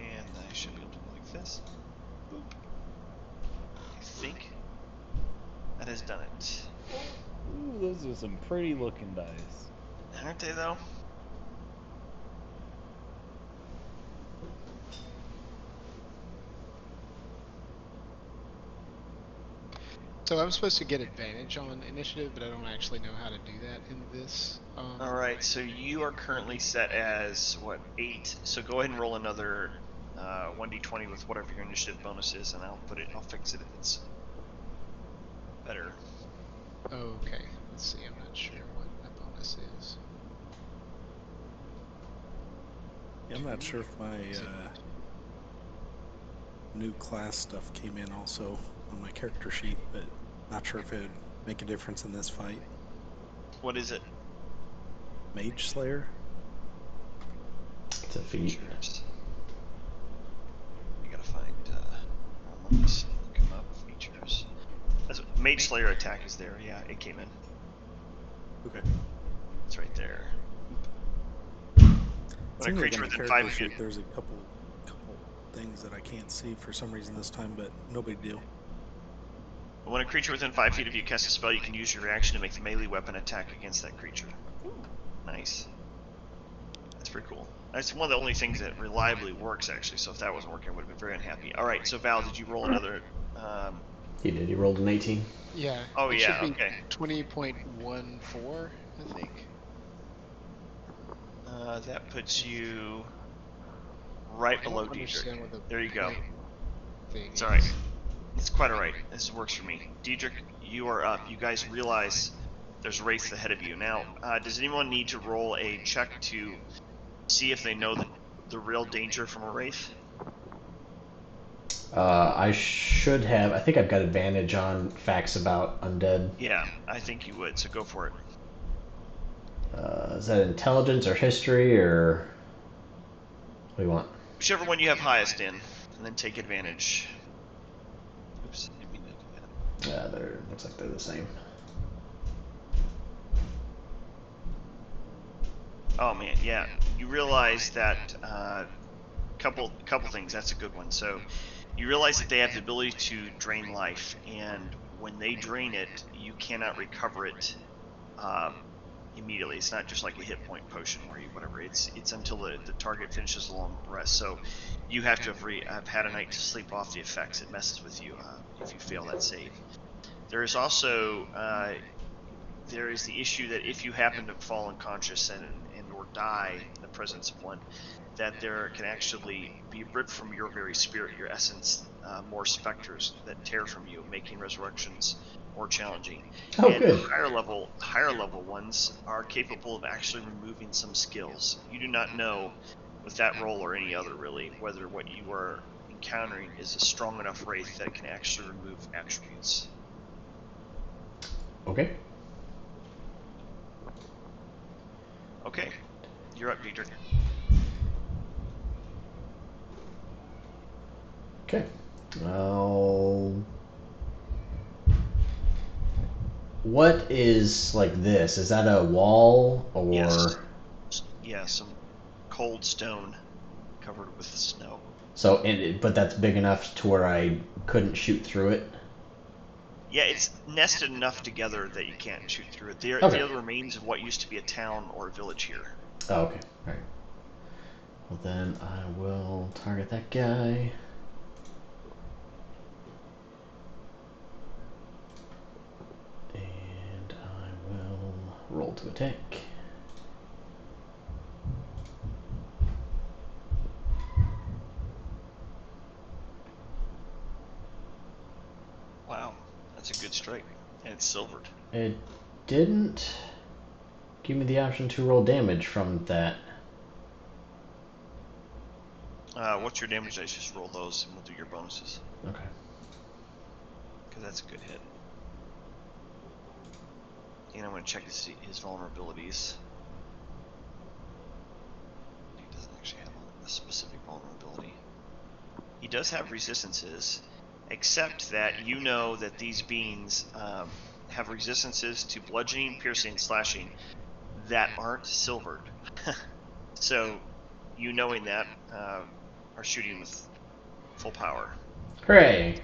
And I should be able to go like this. Boop. I think that has done it. Ooh, those are some pretty looking dice. Aren't they, though? So I'm supposed to get advantage on initiative, but I don't actually know how to do that in this. All right, so you are currently set as what, 8? So go ahead and roll another 1d20 with whatever your initiative bonus is, and I'll fix it if it's better. Okay, let's see. I'm not sure what my bonus is. Yeah, I'm not sure if my new class stuff came in also on my character sheet, but not sure if it would make a difference in this fight. What is it? Mageslayer? It's a feat. Features. You gotta find. Let me see, look him up. Features. That's what, Mageslayer attack is there. Yeah, it came in. Okay. It's right there. When a Seems like creature on the within character 5 feet. sheet, there's a couple things that I can't see for some reason this time, but no big deal. When a creature within 5 feet of you casts a spell, you can use your reaction to make the melee weapon attack against that creature. Nice. That's pretty cool. That's one of the only things that reliably works, actually, so if that wasn't working, I would have been very unhappy. Alright, so Val, did you roll another... He did. He rolled an 18. Yeah. Oh, it yeah, should be okay. 20.14, I think. That puts you right I don't below understand Diedrich. what the There you go. point thing It's alright. is. It's quite alright. This works for me. Diedrich, you are up. You guys realize there's wraiths ahead of you. Now, does anyone need to roll a check to see if they know the real danger from a wraith? I should have. I think I've got advantage on facts about undead. Yeah, I think you would, so go for it. Is that intelligence or history or what do you want? Whichever one you have highest in, and then take advantage. Oops, didn't mean to do that. Yeah, they're looks like they're the same. Oh man, yeah. You realize that couple things. That's a good one. So you realize that they have the ability to drain life, and when they drain it, you cannot recover it immediately. It's not just like a hit point potion where you whatever. It's until the target finishes a long rest. So you have to have had a night to sleep off the effects. It messes with you if you fail that save. There is also there is the issue that if you happen to fall unconscious and or die in the presence of one, that there can actually be ripped from your very spirit, your essence, more specters that tear from you, making resurrections more challenging. Oh, and good. higher level ones are capable of actually removing some skills. You do not know with that roll or any other really whether what you are encountering is a strong enough wraith that can actually remove attributes. Okay. Okay, you're up, Diedrich. Okay. What is like this? Is that a wall or? Yes. Yeah, some cold stone covered with snow. So, but that's big enough to where I couldn't shoot through it. Yeah, it's nested enough together that you can't shoot through it. They Okay. are the remains of what used to be a town or a village here. Oh, okay. All right. Well, then I will target that guy. And I will roll to attack. Wow, that's a good strike. And it's silvered. It didn't give me the option to roll damage from that. What's your damage dice? Just roll those and we'll do your bonuses. Okay. Because that's a good hit. And I'm going to check to see his vulnerabilities. He doesn't actually have a specific vulnerability. He does have resistances, except that you know that these beings have resistances to bludgeoning, piercing, slashing that aren't silvered. So, you knowing that, are shooting with full power. Hooray!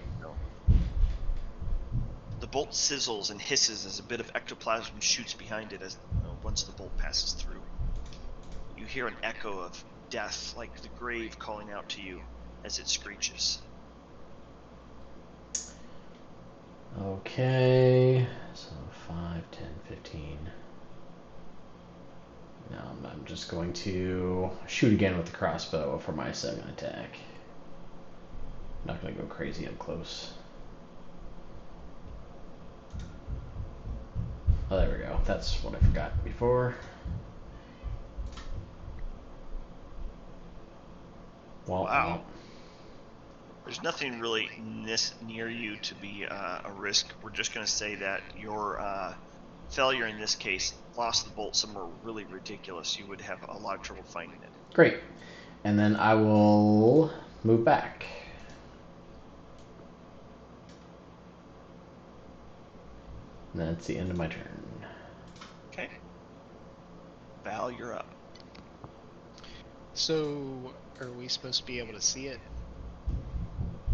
The bolt sizzles and hisses as a bit of ectoplasm shoots behind it as once the bolt passes through. You hear an echo of death, like the grave calling out to you as it screeches. Okay, so 5, 10, 15. Now I'm just going to shoot again with the crossbow for my second attack. I'm not going to go crazy up close. Oh, there we go. That's what I forgot before. Wow. There's nothing really near you to be a risk. We're just going to say that your failure in this case lost the bolt somewhere really ridiculous. You would have a lot of trouble finding it. Great. And then I will move back. And that's the end of my turn. Okay. Val, you're up. So, are we supposed to be able to see it?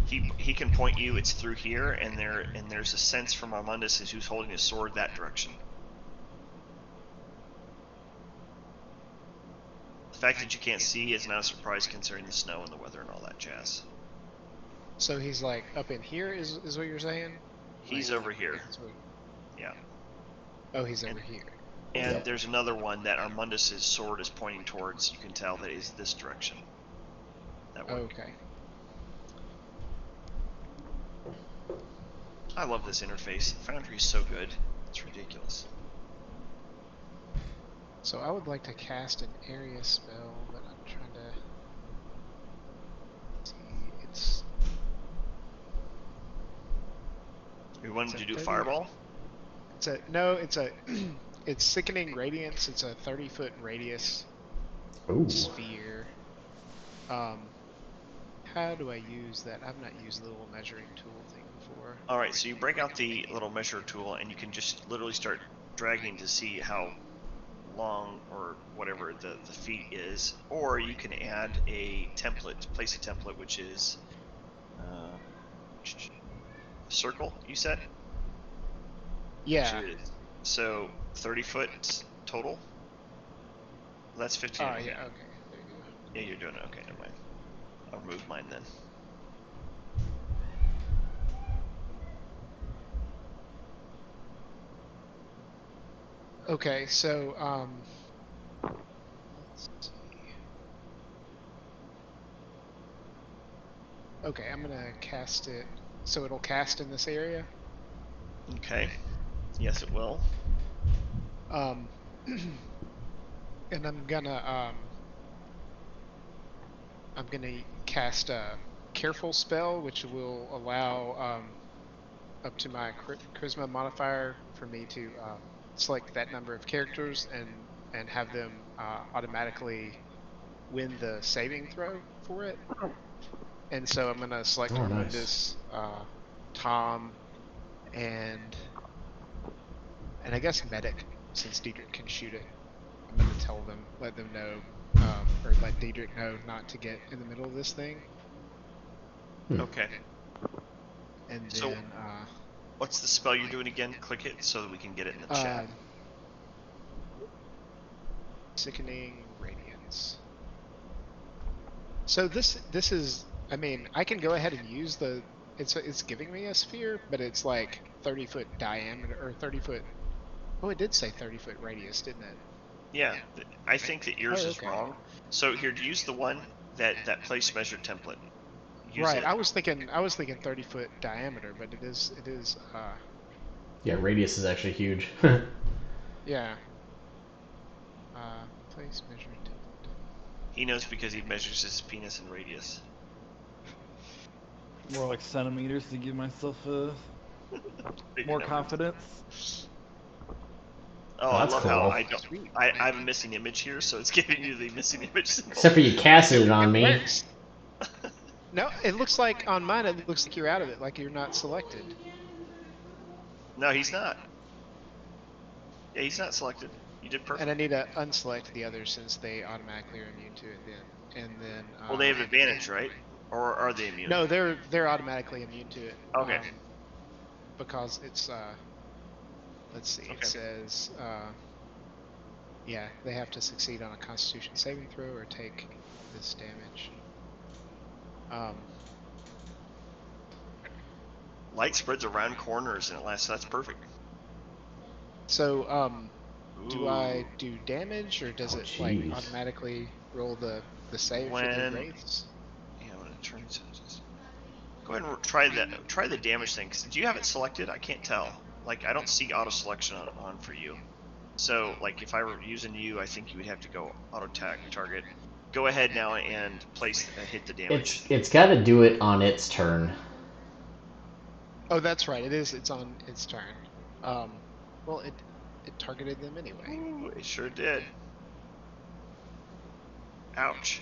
He can point you. It's through here, and there's a sense from Armandus as who's holding his sword that direction. The fact that you can't see is not a surprise considering the snow and the weather and all that jazz. So he's like up in here, is what you're saying? He's over here. Yeah. Oh, he's over here. And Yep. there's another one that Armandus' sword is pointing towards. You can tell that is this direction. That way. Okay. I love this interface. Foundry is so good. It's ridiculous. So I would like to cast an area spell, but I'm trying to see. It's. We wanted Is to it do 30? Fireball? It's a no. It's a. It's sickening radiance. It's a 30-foot radius Ooh. sphere. How do I use that? I've not used the little measuring tool thing before. Alright, so you break out the little measure tool and you can just literally start dragging to see how long or whatever the feet is. Or you can add a template, place a template, which is circle, you said? Yeah. So 30 foot total? That's 15. Oh, yeah, okay. There you go. Yeah, you're doing it. Okay, never mind. I'll remove mine then. Okay, so, let's see. Okay, I'm gonna cast it, so it'll cast in this area. Okay. Yes, it will. And I'm gonna cast a careful spell, which will allow, up to my charisma modifier for me to, select that number of characters and have them, automatically win the saving throw for it. And so I'm gonna select Armandus, Tom, and I guess Medic, since Diedrich can shoot it. I'm gonna let them know, or let Diedrich know not to get in the middle of this thing. Okay. And So, then, what's the spell you're doing again? Click it so that we can get it in the chat. Sickening Radiance. So this is, I mean, I can go ahead and use the, it's giving me a sphere, but it's like 30-foot diameter, or 30-foot, oh, it did say 30-foot radius, didn't it? Yeah, I think that yours is okay. wrong. So here, use the one that place measure template. Use Right, it. I was thinking 30-foot diameter, but it is Yeah, radius is actually huge. Yeah. Place measured. He knows because he measures his penis in radius. More like centimeters to give myself Big more numbers. confidence. Oh, Oh, I that's love how cool. I don't. I have a missing image here, so it's giving you the missing image symbol. Except for you casted it on It me. works. No, it looks like on mine. It looks like you're out of it, like you're not selected. No, he's not. Yeah, he's not selected. You did perfect. And I need to unselect the others since they automatically are immune to it. Then, and then. Well, they have advantage, right? Or are they immune? No, they're automatically immune to it. Okay. Because it's let's see. Okay. It says yeah, they have to succeed on a Constitution saving throw or take this damage. Light spreads around corners and it lasts. That's perfect. So do Ooh. I do damage or does it like jeez. automatically roll the save for the When- wraiths? Yeah, when it turns, just go ahead and try the damage thing. 'Cause do you have it selected? I can't tell. Like I don't see auto selection on for you. So like if I were using you, I think you would have to go auto target. Go ahead now and place hit the damage. It's got to do it on its turn. Oh, that's right. It is. It's on its turn. Well, it targeted them anyway. Ooh, it sure did. Ouch.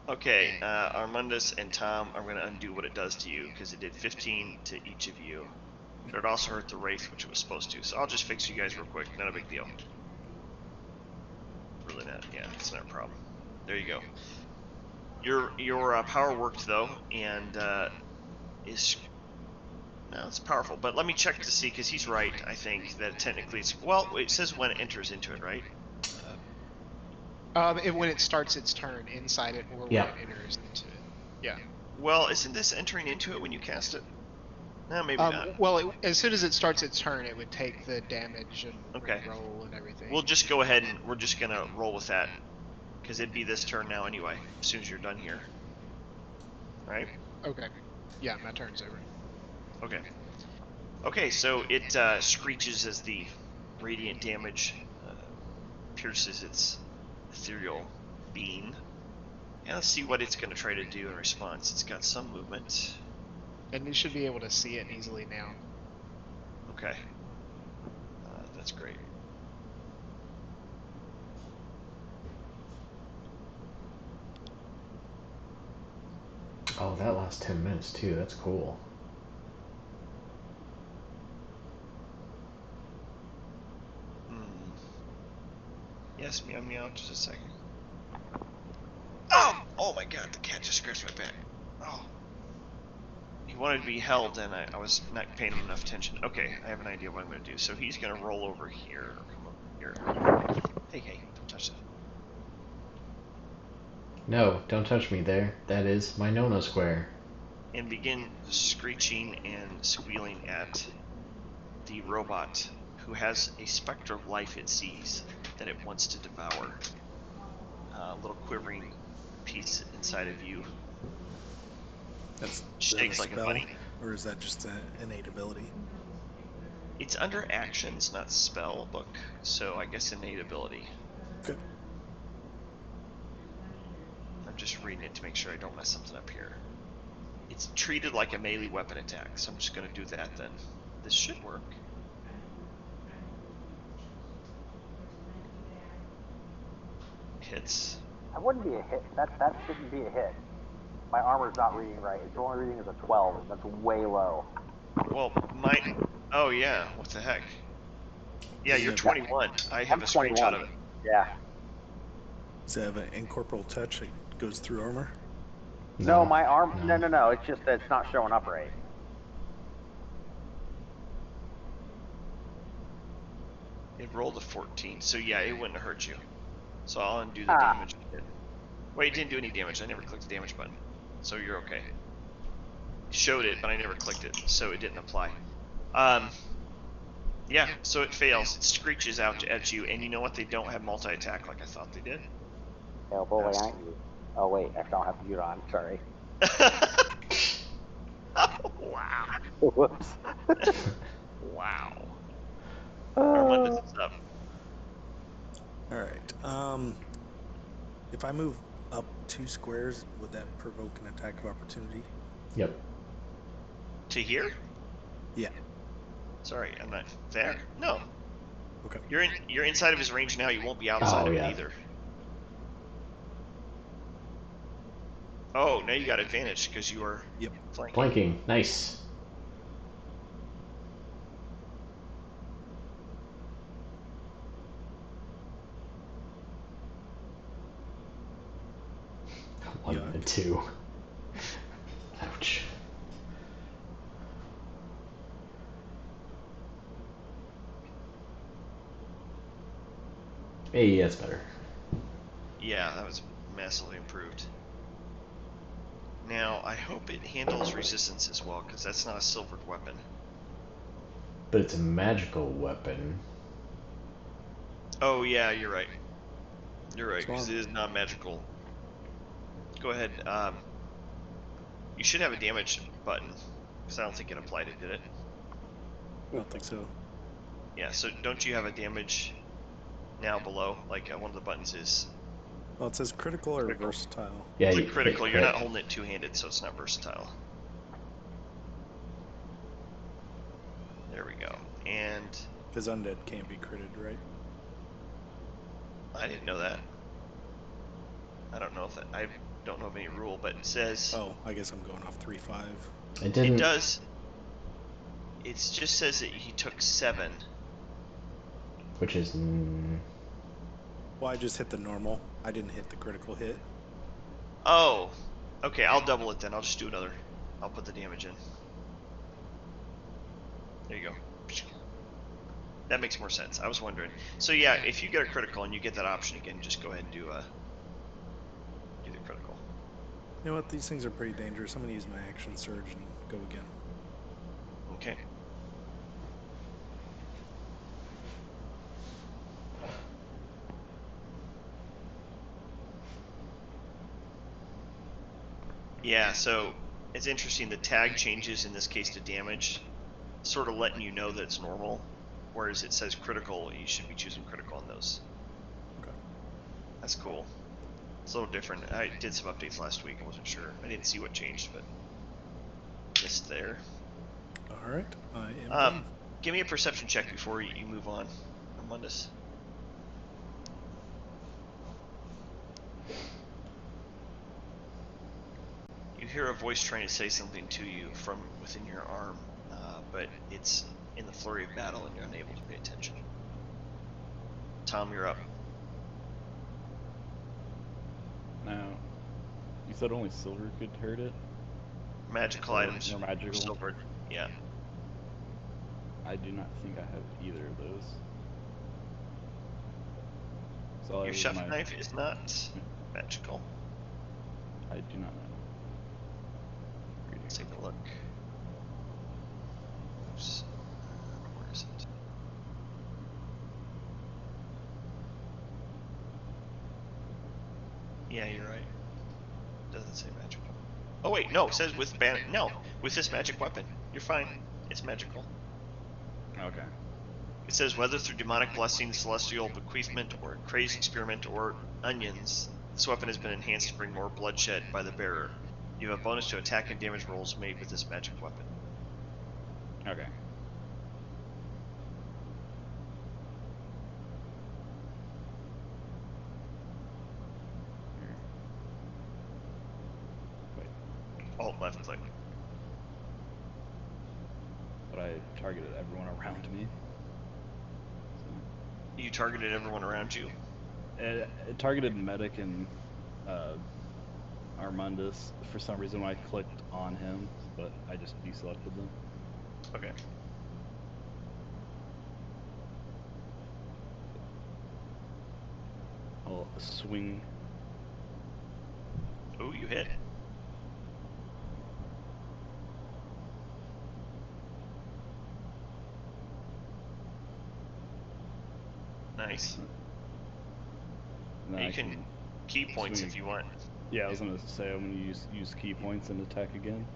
Okay, Armandus and Tom, I'm going to undo what it does to you because it did 15 to each of you. But it also hurt the Wraith, which it was supposed to. So I'll just fix you guys real quick. Not a big deal. Really not. Yeah, it's not a problem. There you go. Your power worked though, and is no, it's powerful. But let me check to see because he's right. I think that technically it's it says when it enters into it, right? When it starts its turn inside it or Yeah. when it enters into it. Yeah. Well, isn't this entering into it when you cast it? No, maybe not. Well, as soon as it starts its turn, it would take the damage and Okay. roll and everything. We'll just go ahead and we're just gonna roll with that because it'd be this turn now anyway. As soon as you're done here, right? Okay. Yeah, my turn's over. Okay. Okay, so it screeches as the radiant damage pierces its ethereal being. And let's see what it's going to try to do in response. It's got some movement. And you should be able to see it easily now. Okay. That's great. Oh, that lasts 10 minutes too. That's cool. Yes, meow meow, just a second. Oh! Oh my god, the cat just scratched my back. Oh. He wanted to be held and I was not paying him enough attention. Okay, I have an idea what I'm going to do. So he's going to roll over here, or come over here. Hey, don't touch that. No, don't touch me there. That is my no-no square. And begin screeching and squealing at the robot who has a specter of life it sees that it wants to devour. A little quivering piece inside of you That's shakes like a spell, bunny. or is that just an innate ability? It's under actions, not spell book, so I guess innate ability. Okay. I'm just reading it to make sure I don't mess something up here. It's treated like a melee weapon attack, so I'm just going to do that then. This should work. Hits. That wouldn't be a hit. That shouldn't be a hit. My armor's not reading right. It's only reading as a 12, and that's way low. Well, oh yeah, what the heck? Yeah, you're 21. I have I'm a screenshot 21. of it. Yeah. Does it have an incorporeal touch that goes through armor? No, my arm. no. No. It's just that it's not showing up right. It rolled a 14, so yeah, it wouldn't hurt you. So I'll undo the Ah. damage it did. Wait, it didn't do any damage. I never clicked the damage button. So you're okay. It showed it, but I never clicked it, so it didn't apply. Yeah, so it fails. It screeches out at you, and you know what? They don't have multi-attack like I thought they did. Oh boy, aren't you? Oh wait, I don't have mute on. Sorry. Oh, wow. Whoops. Wow. Armandus is up. All right. If I move up 2 squares, would that provoke an attack of opportunity? Yep. To here? Yeah. Sorry, I'm not there. No. Okay. You're inside of his range now. You won't be outside of it either. Oh, now you got advantage because you are flanking. Flanking. Nice. One and 2. Ouch. Hey, that's better. Yeah, that was massively improved. Now, I hope it handles resistance as well, because that's not a silvered weapon. But it's a magical weapon. Oh, yeah, you're right. You're right, because it is not magical. Go ahead. You should have a damage button, because I don't think it applied it, did it? I don't think so. Yeah, so don't you have a damage now below? Like, one of the buttons is... Well, it says critical or versatile. Yeah, click critical. You're not holding it two-handed, so it's not versatile. There we go. And... Because undead can't be critted, right? I didn't know that. I don't know if that... I don't know of any rule, but it says... Oh, I guess I'm going off 3-5. It didn't... It does. It just says that he took 7. Which is... Well, I just hit the normal. I didn't hit the critical hit. Oh. Okay, I'll double it then. I'll just do another. I'll put the damage in. There you go. That makes more sense. I was wondering. So yeah, if you get a critical and you get that option again, just go ahead and do the critical. You know what? These things are pretty dangerous. I'm going to use my action surge and go again. Okay. Yeah, so it's interesting. The tag changes in this case to damage, sort of letting you know that it's normal, whereas it says critical. You should be choosing critical on those. Okay. That's cool. It's a little different. I did some updates last week. I wasn't sure. I didn't see what changed, but just there. All right. I am done. Give me a perception check before you move on, Armandus. You hear a voice trying to say something to you from within your arm, but it's in the flurry of battle and you're unable to pay attention. Tom, you're up. Now, you said only silver could hurt it? Magical items. Or magical? Silvered. Yeah. I do not think I have either of those. So Your chef knife is not magical. I do not know. Let's take a look. Oops. Where is it? Yeah, you're right. Doesn't say magical. Oh wait, no, it says with with this magic weapon. You're fine. It's magical. Okay. It says whether through demonic blessing, celestial bequeathment, or crazed experiment, or onions, this weapon has been enhanced to bring more bloodshed by the bearer. You have a bonus to attack and damage rolls made with this magic weapon. Okay. Wait, Alt left click. but I targeted everyone around me. You targeted everyone around you. It targeted Medic and Armandus for some reason when I clicked on him, but I just deselected them. Okay. I'll swing. Oh, you hit. Nice. And then You I can key points swing. if you want. Yeah, I was gonna say I'm gonna use key points and attack again.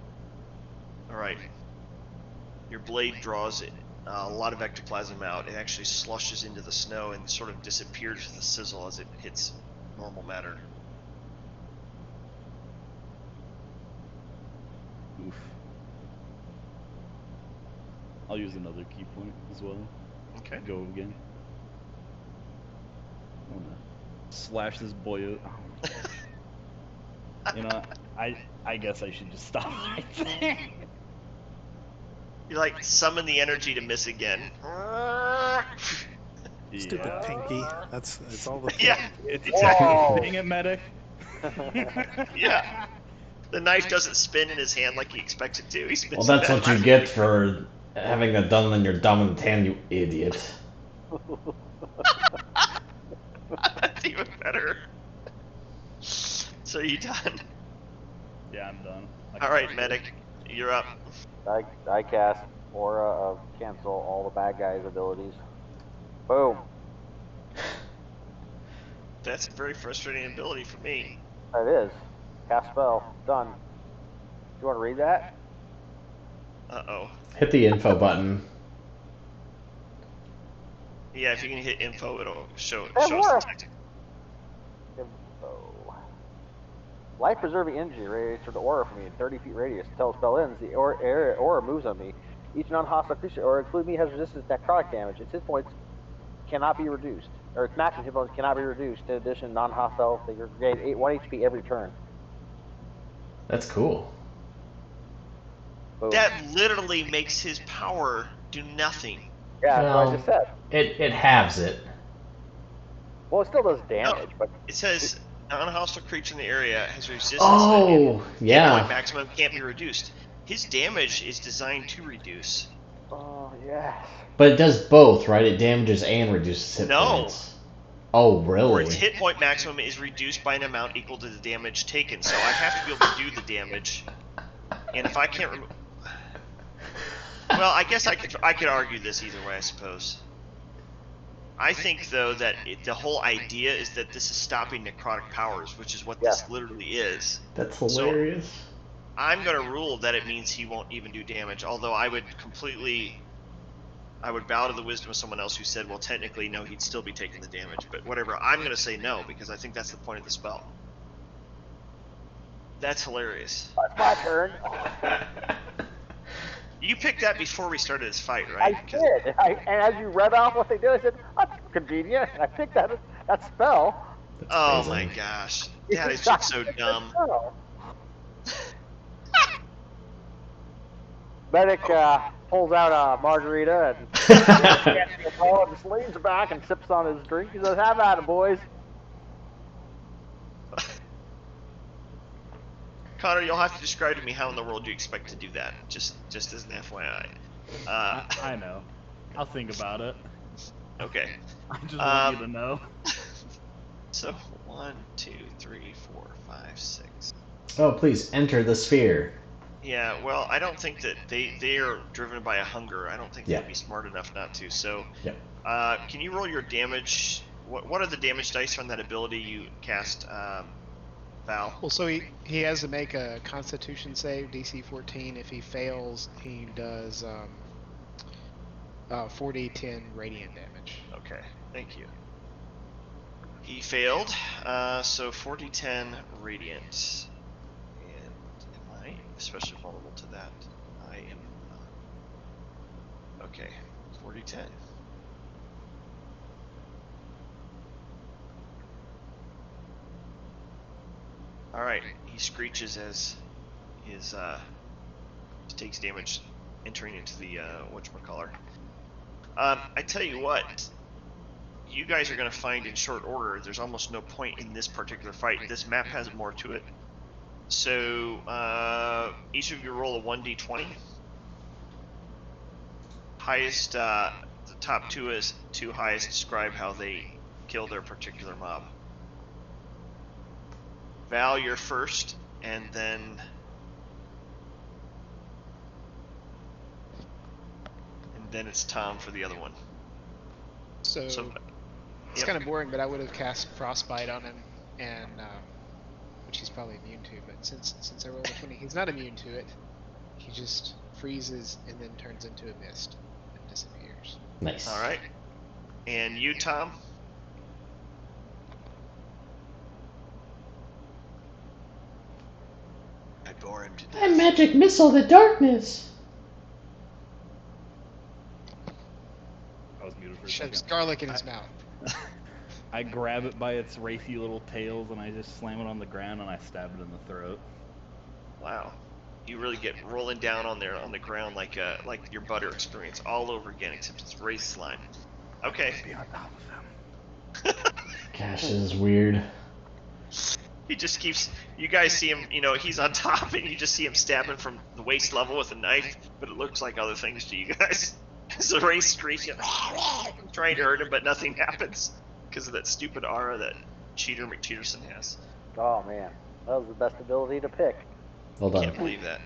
All right. Your blade draws a lot of ectoplasm out. It actually slushes into the snow and sort of disappears with a sizzle as it hits normal matter. Oof. I'll use another key point as well. Okay. Go again. I wanna slash this boy out. Oh. You know, I guess I should just stop right there. You like summon the energy to miss again. Stupid Yeah. pinky. That's all the Yeah, It's Whoa. Dang it, medic. yeah. The knife doesn't spin in his hand like he expects it to. He spins Well, that's it what you get for having that done on your dominant hand, you idiot. That's even better. So you done? Yeah, I'm done. All right, medic, you're up. I cast Aura of cancel all the bad guys' abilities. Boom. That's a very frustrating ability for me. That is. Cast spell. Done. You want to read that? Uh-oh. Hit the info button. Yeah, if you can hit info, it'll show That us the works. text. Info. Life-preserving energy radiates from the aura from me in 30 feet radius until the spell ends. The aura moves on me. Each non-hostile creature, or including me, has resistance to necrotic damage. Its hit points cannot be reduced, or its maximum hit points cannot be reduced. In addition, non-hostile figure gain 1 HP every turn. That's cool. Boom. That literally makes his power do nothing. Yeah, that's what I Well, just said. it halves it. Well, it still does damage, but It says non-hostile creature in the area has resistance. Oh, to yeah. hit maximum can't be reduced. His damage is designed to reduce. oh yes. But it does both, right? It damages and reduces hit No. points. Oh, Or really? its hit point maximum is reduced by an amount equal to the damage taken. So I have to be able to do the damage. And if I can't remove... Well, I guess I could argue this either way, I suppose. I think, though, that the whole idea is that this is stopping necrotic powers, which is what this literally is. That's hilarious. I'm going to rule that it means he won't even do damage, although I would bow to the wisdom of someone else who said, well, technically, no, he'd still be taking the damage. But whatever, I'm going to say no, because I think that's the point of the spell. That's hilarious. That's my turn. You picked that before we started this fight, right? I did. And as you read off what they did, I said, that's convenient. And I picked that spell. Oh my amazing. gosh. That is just so dumb. Medic pulls out a margarita and just leans back and sips on his drink. He says, have at it, boys. Connor, you'll have to describe to me how in the world you expect to do that, just as an FYI. I know. I'll think about it. Okay. I just want you to know. So 1, 2, 3, 4, 5, 6. Oh, please enter the sphere. Yeah, well, I don't think that they are driven by a hunger. I don't think Yeah. they'd be smart enough not to. So, Yep. can you roll your damage? What are the damage dice on that ability you cast, Val? Well, so he has to make a Constitution save, DC 14. If he fails, he does 4d10 radiant damage. Okay, thank you. He failed, so 4d10 radiant. And am I especially vulnerable to that? I am not. Okay, 4d10. Alright, he screeches as his takes damage entering into the whatchamacallit. I tell you what, you guys are going to find in short order there's almost no point in this particular fight. This map has more to it. So each of you roll a 1d20. Highest, the top two highest describe how they kill their particular mob. Val, you're first, and then it's Tom for the other one. So it's yep. kind of boring, but I would have cast Frostbite on him, and which he's probably immune to. But since I rolled a 20, he's not immune to it. He just freezes and then turns into a mist and disappears. Nice. All right. And you, Tom? I bore him to death. I magic missile the darkness. I was muted for a Shoves second. garlic in his mouth. I grab it by its racy little tails and I just slam it on the ground and I stab it in the throat. Wow. You really get rolling down on there on the ground like your butter experience all over again, except it's race slime. Okay. Be on top of them. Gosh, this is weird. He just keeps. You guys see him. You know, he's on top, and you just see him stabbing from the waist level with a knife. But it looks like other things to you guys. It's a race screeching, trying to hurt him, but nothing happens because of that stupid aura that Cheater McCheaterson has. Oh man, that was the best ability to pick. Well done. Can't believe that.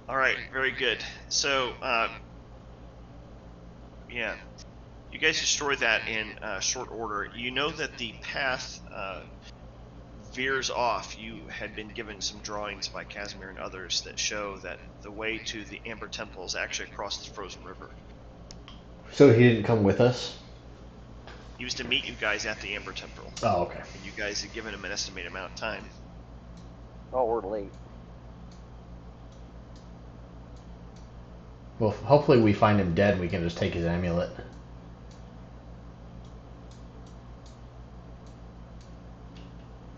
All right, very good. So, yeah, you guys destroyed that in short order. You know that the path veers off. You had been given some drawings by Casimir and others that show that the way to the Amber Temple is actually across the frozen river. So he didn't come with us? He was to meet you guys at the Amber Temple. Oh, okay. And you guys had given him an estimated amount of time. Oh, we're late. Well, hopefully we find him dead and we can just take his amulet.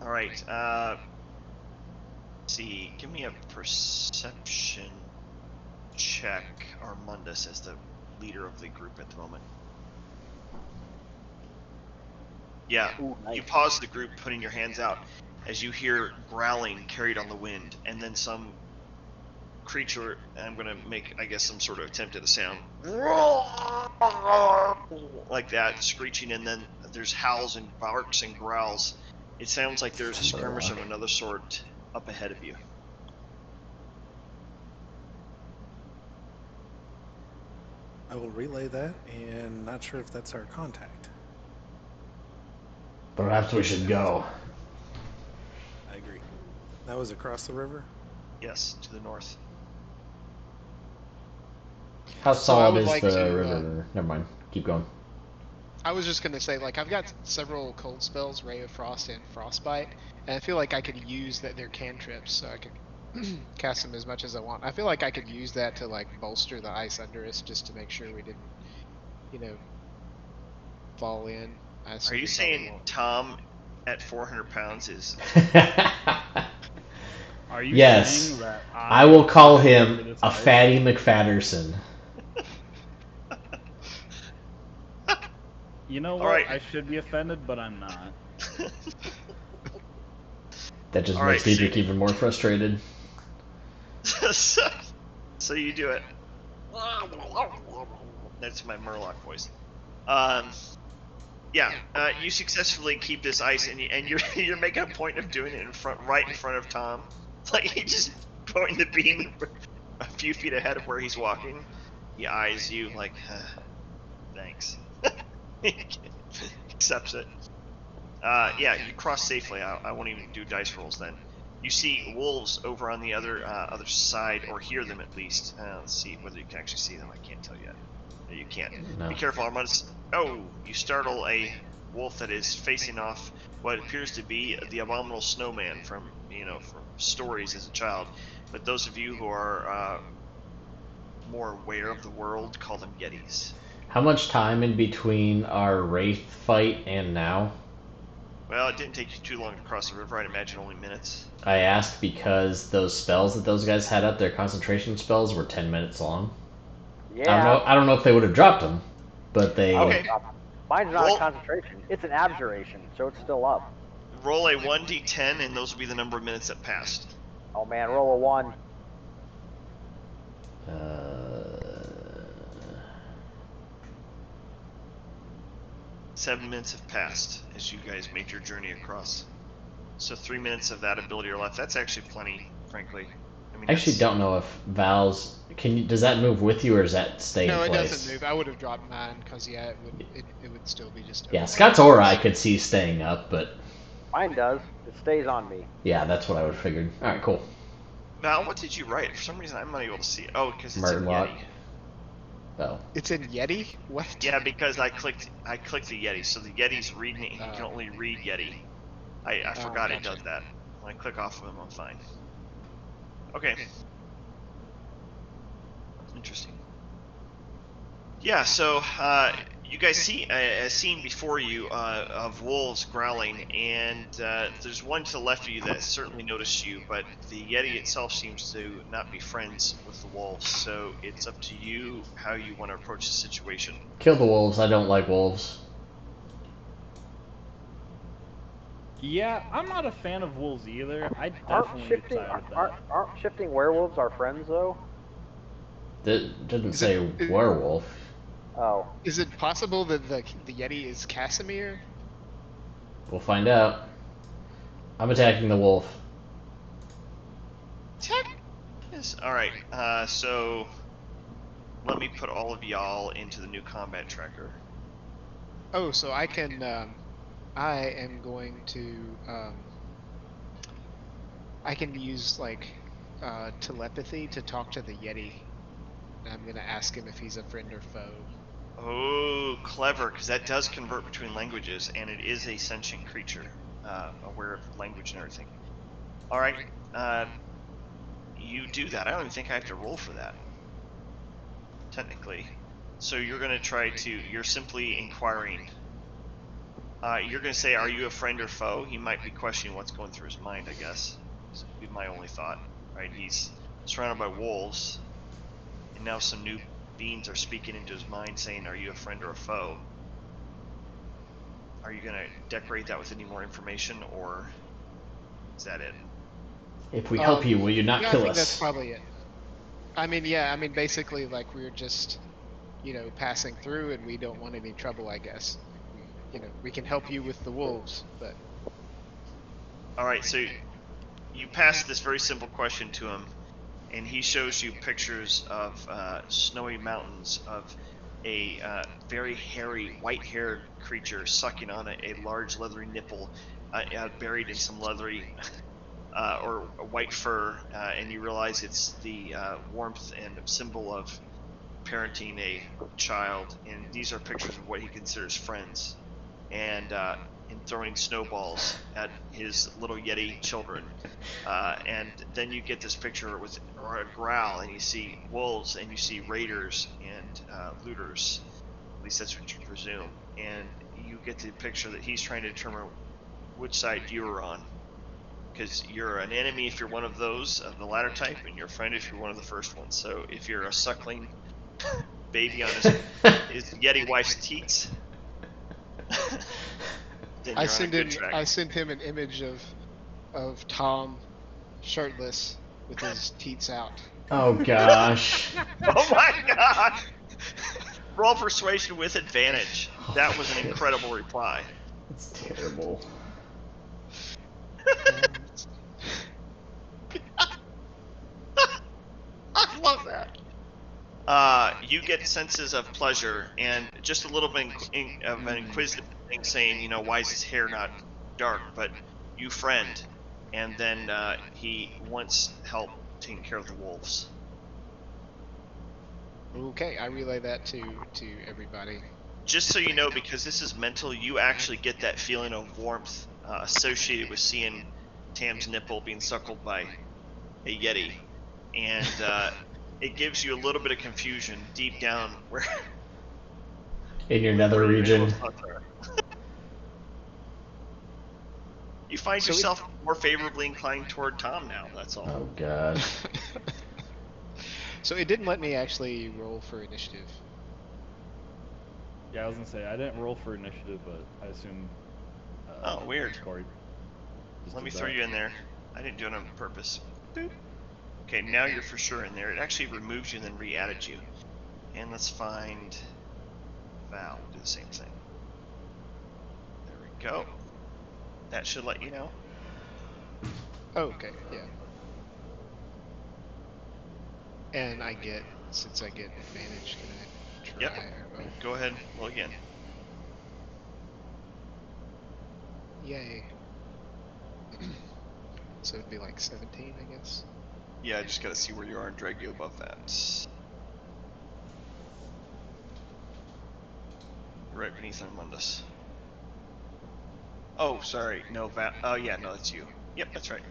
All right. See, give me a perception check, Armundus, as the leader of the group at the moment. Yeah, Ooh, nice. you pause the group, putting your hands out, as you hear growling carried on the wind, and then some creature, and I'm gonna make, I guess, some sort of attempt at a sound, like that, screeching, and then there's howls and barks and growls. It sounds like there's a skirmish of another sort up ahead of you. I will relay that, and not sure if that's our contact. Perhaps we should go. I agree. That was across the river? Yes, to the north. How So I solid would is like the to, river? Never mind. Keep going. I was just gonna say, like, I've got several cold spells, Ray of Frost and Frostbite, and I feel like I could use that they're cantrips, so I could cast them as much as I want. I feel like I could use that to, like, bolster the ice under us, just to make sure we didn't, you know, fall in. I assume Are you we probably saying won't. Tom at 400 pounds is... Are you Yes. saying that I will call him this a ice? Fatty McFatterson. You know what? Alright. I should be offended, but I'm not. That just All makes right, Diedrich even more frustrated. So you do it. That's my Murloc voice. Yeah, you successfully keep this ice, and you're making a point of doing it right in front of Tom. Like, he just pointing the beam a few feet ahead of where he's walking. He eyes you like, thanks. Accepts it. Yeah, you cross safely. I won't even do dice rolls then. You see wolves over on the other side, or hear them at least. Let's see whether you can actually see them. I can't tell yet. No, you can't. No. Be careful, Armandus. Oh, you startle a wolf that is facing off what appears to be the abominable snowman from from stories as a child. But those of you who are more aware of the world call them Yetis. How much time in between our Wraith fight and now? Well, it didn't take you too long to cross the river. I'd imagine only minutes. I asked because those spells that those guys had up, their concentration spells, were 10 minutes long. Yeah. I don't know if they would have dropped them, but they... Okay. Mine's not Roll- a concentration. It's an abjuration, so it's still up. Roll a 1d10, and those will be the number of minutes that passed. Oh man, roll a 1. 7 minutes have passed as you guys made your journey across. So 3 minutes of that ability are left. That's actually plenty, frankly. I mean, I actually don't know if Val's... Does that move with you, or does that stay No, in it place? doesn't move. I would have dropped mine, because, yeah, it would still be just... Yeah, over. Scott's aura I could see staying up, but... Mine does. It stays on me. Yeah, that's what I would have figured. Alright, cool. Val, what did you write? For some reason, I'm not able to see it. Oh, because it's in Murloc. Yeti. Oh. It's in Yeti? What? Yeah, because I clicked the Yeti, so the Yeti's reading it. He can only read Yeti. I forgot it gotcha. does that. When I click off of him, I'm fine. Okay. Interesting. Yeah, so you guys see a scene before you of wolves growling, and there's one to the left of you that certainly noticed you, but the Yeti itself seems to not be friends with the wolves, so it's up to you how you want to approach the situation. Kill the wolves. I don't like wolves. Yeah, I'm not a fan of wolves either. I Aren't definitely shifting side with that. aren't shifting werewolves our friends though? That didn't Is say it- werewolf. Oh. Is it possible that the Yeti is Casimir? We'll find out. I'm attacking the wolf. Yes. All right. So let me put all of y'all into the new combat tracker. Oh, so I can. I am going to. I can use like telepathy to talk to the Yeti. And I'm gonna ask him if he's a friend or foe. Oh, clever, because that does convert between languages, and it is a sentient creature, aware of language and everything. All right, you do that. I don't even think I have to roll for that, technically. So you're going to try to, you're simply inquiring. You're going to say, are you a friend or foe? He might be questioning what's going through his mind, I guess. This would be my only thought. Right? He's surrounded by wolves, and now some new beings are speaking into his mind saying, are you a friend or a foe? Are you going to decorate that with any more information, or is that it? If we help you, will you not yeah, kill I think us? that's probably it. I mean, yeah, I mean, basically, like, we're just, passing through and we don't want any trouble, I guess. We can help you with the wolves, but... Alright, so you pass this very simple question to him, and he shows you pictures of snowy mountains of a very hairy, white-haired creature sucking on a large leathery nipple, buried in some leathery or white fur, and you realize it's the warmth and symbol of parenting a child. And these are pictures of what he considers friends, and throwing snowballs at his little Yeti children. And then you get this picture with a growl, and you see wolves, and you see raiders and looters. At least that's what you presume. And you get the picture that he's trying to determine which side you're on. Because you're an enemy if you're one of those, of the latter type, and you're a friend if you're one of the first ones. So if you're a suckling baby on his Yeti wife's teats, then you're on a good track. I sent him an image of Tom shirtless with his teats out. Oh gosh. Oh my god! Roll persuasion with advantage. That was an incredible reply. It's terrible. I love that. You get senses of pleasure and just a little bit of an inquisitive thing saying, why is his hair not dark? But you friend, and then he wants help taking care of the wolves. Okay, I relay that to everybody. Just so you know, because this is mental, you actually get that feeling of warmth associated with seeing Tam's nipple being suckled by a Yeti, and it gives you a little bit of confusion deep down where In your nether region. You find yourself more favorably inclined toward Tom now, that's all. Oh god. So it didn't let me actually roll for initiative. Yeah, I was gonna say I didn't roll for initiative, but I assume. Oh, weird. Corey just Let me did throw that. you in there. I didn't do it on purpose. Boop. Okay, now you're for sure in there. It actually removed you and then re-added you. And let's find Val. We'll do the same thing. There we go. That should let you know. Oh, okay, yeah. And since I get advantage, can I try? Yep. Go ahead. Roll again. Yay. So it'd be like 17, I guess. Yeah, I just gotta see where you are and drag you above that. You're right beneath Armandus. Oh, sorry. No, oh, yeah, no, that's you. Yep, that's right.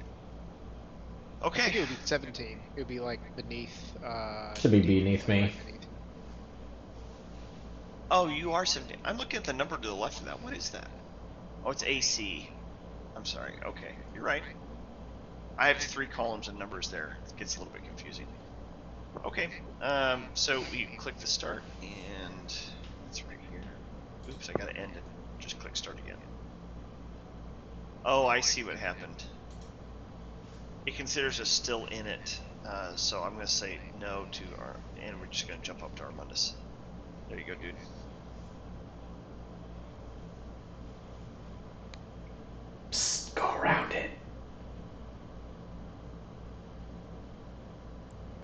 I think Okay. it would be 17. It would be like beneath. Should be D, beneath like me. right beneath. Oh, you are 17. I'm looking at the number to the left of that. What is that? Oh, it's AC. I'm sorry. Okay, you're right. I have 3 columns and numbers there. It gets a little bit confusing. Okay, so we click the start, and it's right here. Oops, I gotta end it. Just click start again. Oh, I see what happened. It considers us still in it, so I'm gonna say no to our, and we're just gonna jump up to Armandus. There you go, dude. Psst, go around it.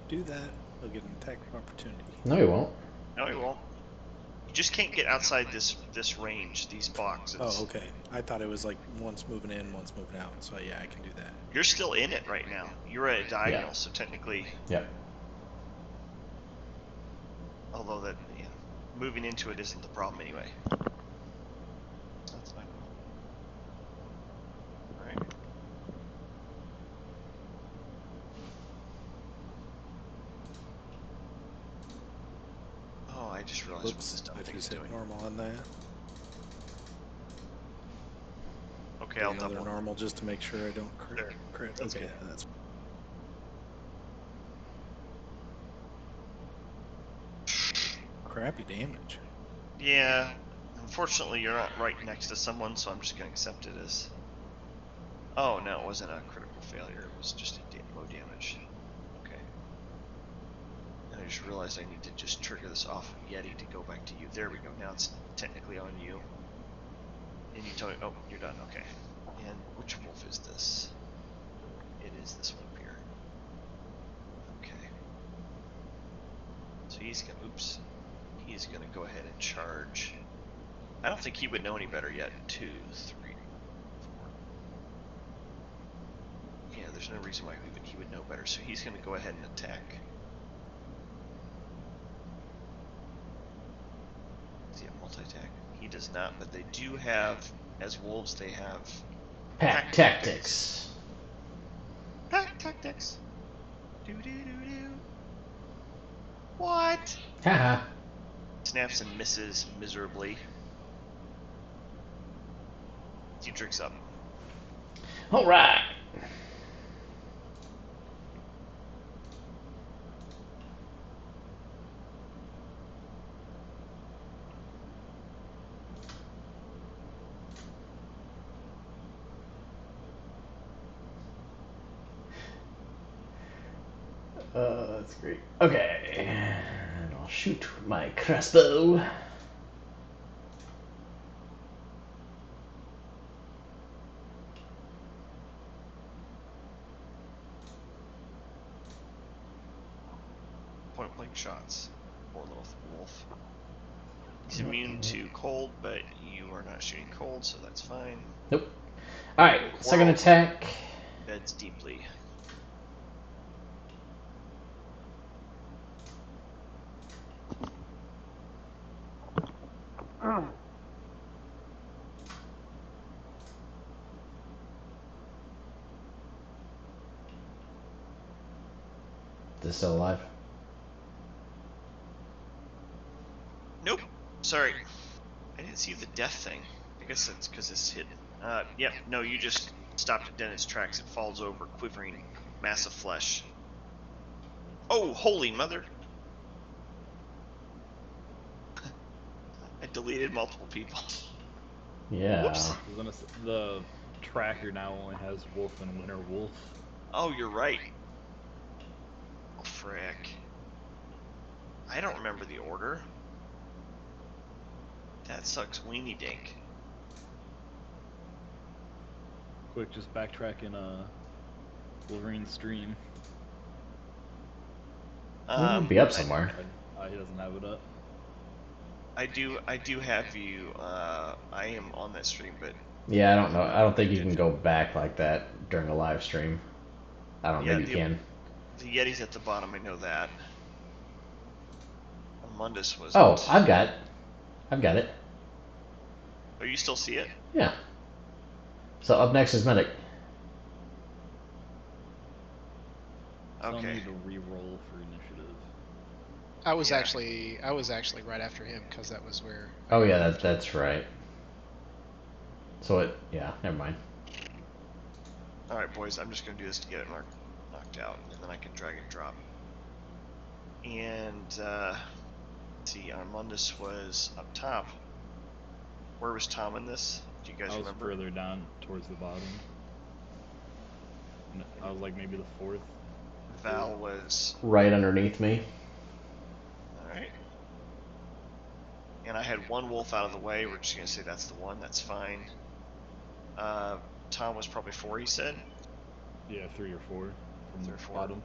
Do that, he'll get an attack of opportunity. No, he won't. No, he won't. You just can't get outside this range, these boxes. Oh, okay. I thought it was like one's moving in, one's moving out. So yeah, I can do that. You're still in it right now. You're at a diagonal, so technically. Yep. Although that, yeah, moving into it isn't the problem anyway. That's fine. All right. Oh, I just realized what this dumb I thing is just hit doing. normal on that. Okay, Do I'll another double. normal just to make sure I don't crit. There. That's Okay, good. that's crappy damage. Yeah, unfortunately you're not right next to someone, so I'm just gonna accept it as. Oh no, it wasn't a critical failure. It was just a low damage. Okay. And I just realized I need to just trigger this off of Yeti to go back to you. There we go. Now it's technically on you. And you tell me. Oh, you're done. Okay. And which wolf is this? It is this one up here. Okay. So he's gonna. Oops. He's gonna go ahead and charge. I don't think he would know any better yet. 2, 3, 4. Yeah, there's no reason why he would know better. So he's gonna go ahead and attack. Does he have multi-attack? He does not, but they do have, as wolves, they have Pack tactics. Pack tactics. Do do do do. What? Haha. Snaps and misses miserably. Dietrich's up. All right. That's great. Okay, and I'll shoot my crossbow. Point blank shots. Poor little wolf. He's immune to cold, but you are not shooting cold, so that's fine. Nope. Alright, second attack. Beds deeply. Is this still alive? Nope. Sorry. I didn't see the death thing. I guess that's because it's hidden. Yep. No, you just stopped it dead in its tracks. It falls over, quivering, mass of flesh. Oh, holy mother! I deleted multiple people. Yeah. Whoops. The tracker now only has wolf and winter wolf. Oh, you're right. Oh, frick. I don't remember the order. That sucks weenie dink. Quick, just backtrack in Wolverine's stream. It'll be up somewhere. He doesn't have it up. I do have you. I am on that stream, but Yeah, I don't know. I don't think you can go back like that during a live stream. I don't know. yeah, Maybe you can. the Yeti's at the bottom. I know that. Mundus was. Oh, I've got it. Oh, you still see it? Yeah. So up next is medic. So I'll Okay. need to re-roll for initiative. I was Yeah. actually right after him because that was where. Oh yeah, that's right. So yeah, never mind. All right, boys. I'm just gonna do this to get it knocked out, and then I can drag and drop. And let's see, Armundus was up top. Where was Tom in this? Do you guys I was remember? further down towards the bottom. I was like maybe the fourth. Val was. Right underneath me. All right. And I had one wolf out of the way. We're just gonna say that's the one. That's fine. Tom was probably 4. He said. Yeah, 3 or 4 from 3 the or 4. bottom.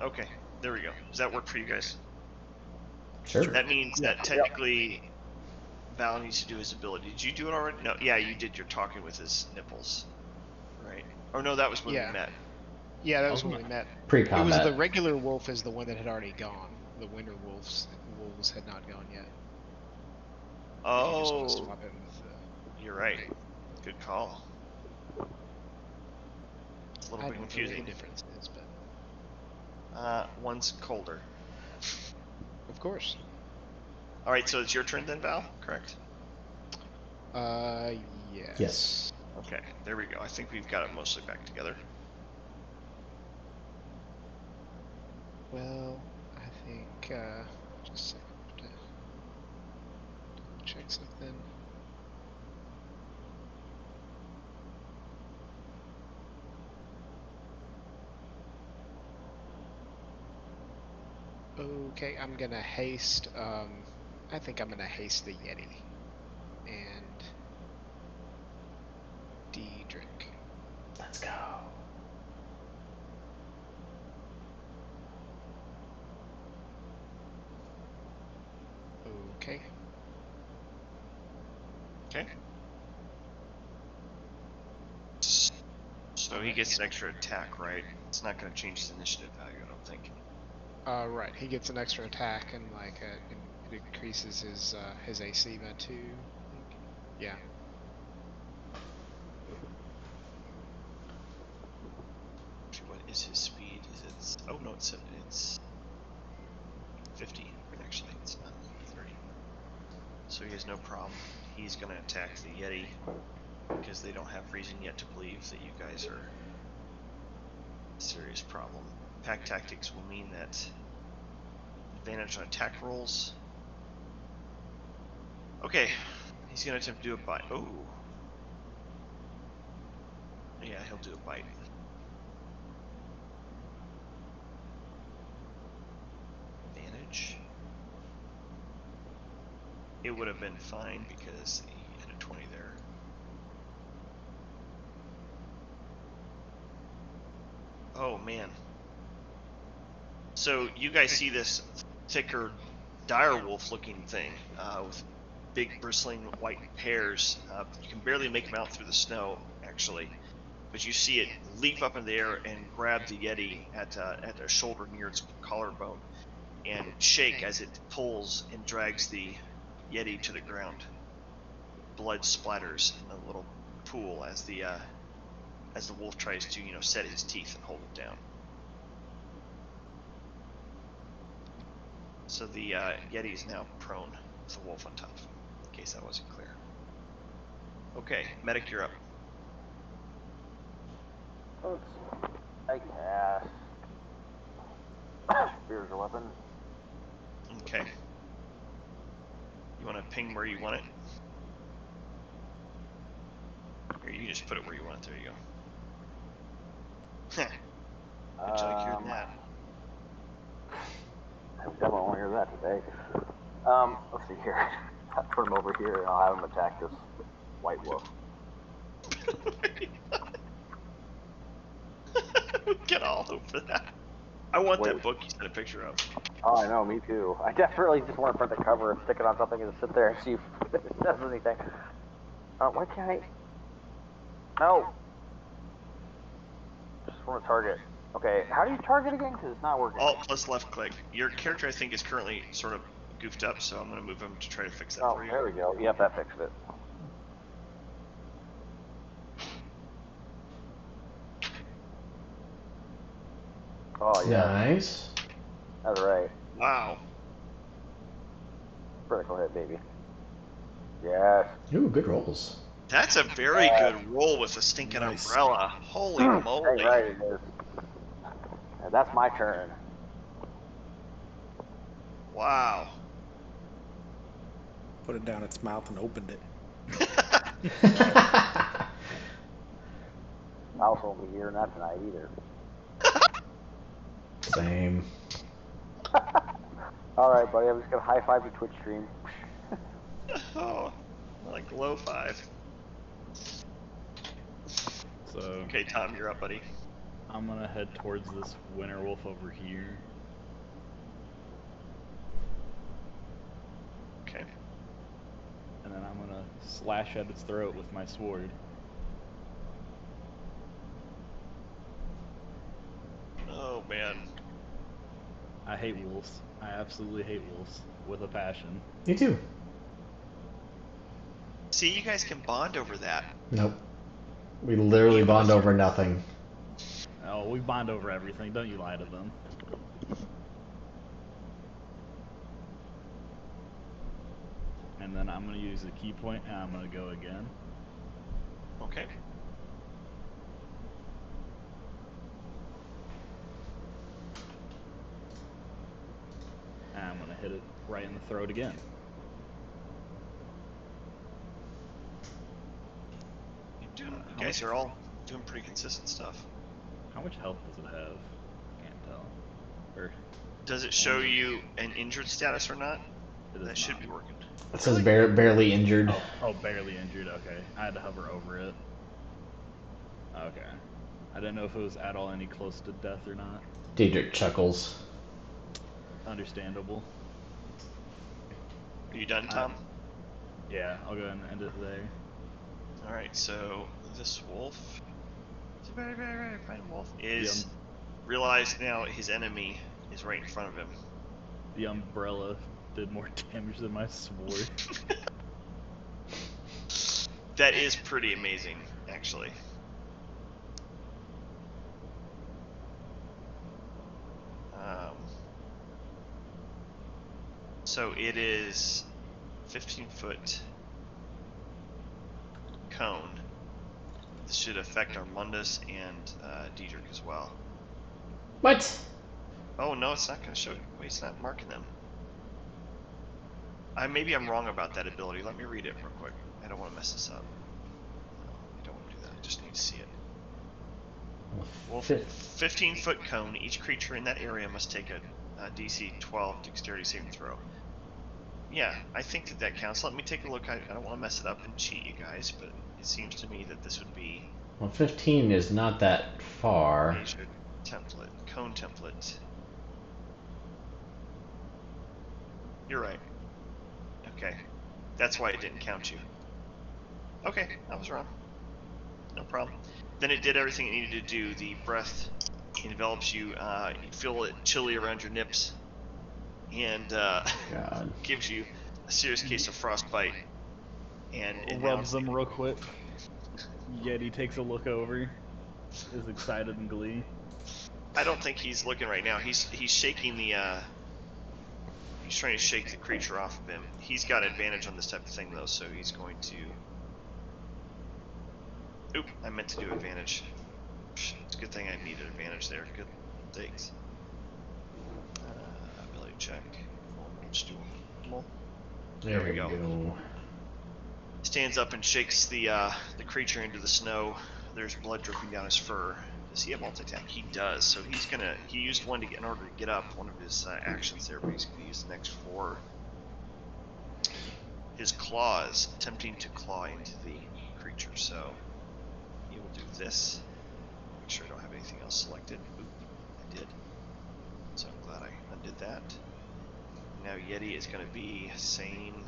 Okay, there we go. Does that work for you guys? Sure. That means that technically Val needs to do his ability. Did you do it already? No. Yeah, you did your talking with his nipples, right? Or no, that was when we met. Yeah, that was when we met. Pre-combat. It was the regular wolf is the one that had already gone. The winter wolves had not gone yet. You just want to Oh, swap it with, you're right. Good call. It's a little I bit don't know what confusing. the difference is, but One's colder. of course. All right, so it's your turn then, Val. Correct? Yes. Yes. Okay, there we go. I think we've got it mostly back together. Well, I think just a second to check something. Okay, I'm gonna haste. I think I'm gonna haste the Yeti and Diedrich. Let's go. Okay. Okay. So he gets an extra attack, right? It's not going to change his initiative value, I don't think. Right. He gets an extra attack and it increases his AC by 2. I think. Yeah. What is his speed? Is it? Oh no, it's 50. Actually, it's not 30. So he has no problem. He's going to attack the Yeti because they don't have reason yet to believe that you guys are a serious problem. Pack tactics will mean that advantage on attack rolls. Okay, he's going to attempt to do a bite. Oh. Yeah, he'll do a bite. Advantage. It would have been fine because he had a 20 there. Oh man. So you guys see this thicker direwolf looking thing with big bristling white hairs. You can barely make him out through the snow actually, but you see it leap up in the air and grab the Yeti at a shoulder near its collarbone and shake as it pulls and drags the Yeti to the ground. Blood splatters in the little pool as the wolf tries to set his teeth and hold it down. So the Yeti is now prone with the wolf on top, in case that wasn't clear. Okay, medic, you're up. I cast Spiritual Weapon. Okay. You want to ping where you want it? Or you can just put it where you want it. There you go. How'd you like hearing that? I definitely want to hear that today. Let's see here. I'll put him over here and I'll have him attack this white wolf. Get all over that. I want that book you sent a picture of. Oh, I know, me too. I desperately just want to print the cover and stick it on something and just sit there and see if it says anything. Why can't I? No. Just want to target. Okay, how do you target again? Because it's not working. Alt plus left click. Your character, I think, is currently sort of goofed up, so I'm going to move him to try to fix that Oh, for you. there we go. Yep, that fixed it. Oh, yeah. Nice. That's right. Wow. Critical hit, baby. Yes. Ooh, good rolls. That's a very good roll with a stinking Nice. umbrella. Holy Dang moly. right it is. Yeah, that's my turn. Wow. Put it down its mouth and opened it. I also won't be hearing that tonight either. Same. Alright, buddy, I'm just gonna high five your Twitch stream. Oh, like low five. So Okay, Tom, you're up, buddy. I'm gonna head towards this winter wolf over here. Okay. And then I'm gonna slash at its throat with my sword. Oh, man. I hate wolves. I absolutely hate wolves with a passion. Me too. See, you guys can bond over that. Nope. We literally bond over nothing. Oh, we bond over everything. Don't you lie to them. And then I'm gonna use a key point, and I'm gonna go again. Okay. And I'm gonna hit it right in the throat again. You guys are all doing pretty consistent stuff. How much health does it have? Can't tell. Or Does it show you an injured status or not? it does That should not. be working. It says barely injured. Oh, barely injured. Okay, I had to hover over it. Okay, I didn't know if it was at all any close to death or not. Diedrich chuckles. Understandable. Are you done, Tom? Yeah, I'll go ahead and end it there. Alright, so this wolf, it's a very, very, very fine wolf, is realized now his enemy is right in front of him. The umbrella did more damage than my sword. That is pretty amazing, actually. So it is 15-foot cone. This should affect Armundus and Diedrich as well. What? Oh no, it's not going to show. Wait, it's not marking them. Maybe I'm wrong about that ability. Let me read it real quick. I don't want to mess this up. No, I don't want to do that. I just need to see it. Wolf, 15-foot cone. Each creature in that area must take a DC 12 dexterity saving throw. Yeah, I think that counts. Let me take a look. I don't want to mess it up and cheat you guys, but it seems to me that this would be... Well, 15 is not that far. Template. Cone template. You're right. Okay. That's why it didn't count you. Okay, I was wrong. No problem. Then it did everything it needed to do. The breath envelops you. You feel it chilly around your nips. And gives you a serious case of frostbite. And it Rubs them real quick. Yeti takes a look over. Is excited in glee. I don't think he's looking right now. He's shaking the he's trying to shake the creature off of him. He's got advantage on this type of thing though, so he's going to... Oop, I meant to do advantage. It's a good thing I needed advantage there. Good things. Ability check. Let's do one. There we go. Stands up and shakes the creature into the snow. There's blood dripping down his fur. Does he have multi-attack? He does. So he used one in order to get up, one of his actions there, but he's gonna use the next 4. His claws, attempting to claw into the creature. So he will do this. Make sure I don't have anything else selected. Oop, I did. So I'm glad I undid that. Now Yeti is gonna be sane.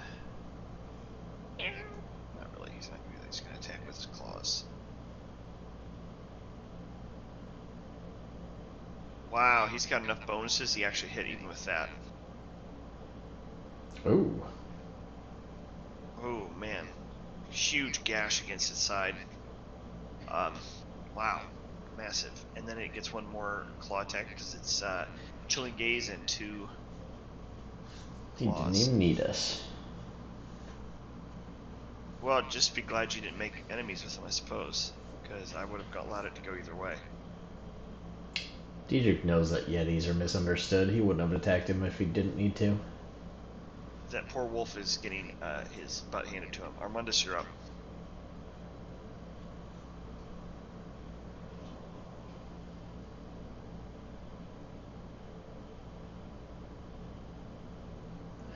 Not really. He's not gonna do that. He's gonna attack with his claws. Wow, he's got enough bonuses. He actually hit even with that. Ooh. Oh man, huge gash against its side. Wow, massive. And then it gets one more claw attack because it's chilling gaze and 2 He didn't claws. even need us. Well, just be glad you didn't make enemies with him, I suppose, because I would have allowed it to go either way. Diedrich knows that Yetis are misunderstood. He wouldn't have attacked him if he didn't need to. That poor wolf is getting his butt handed to him. Armundus, you're up.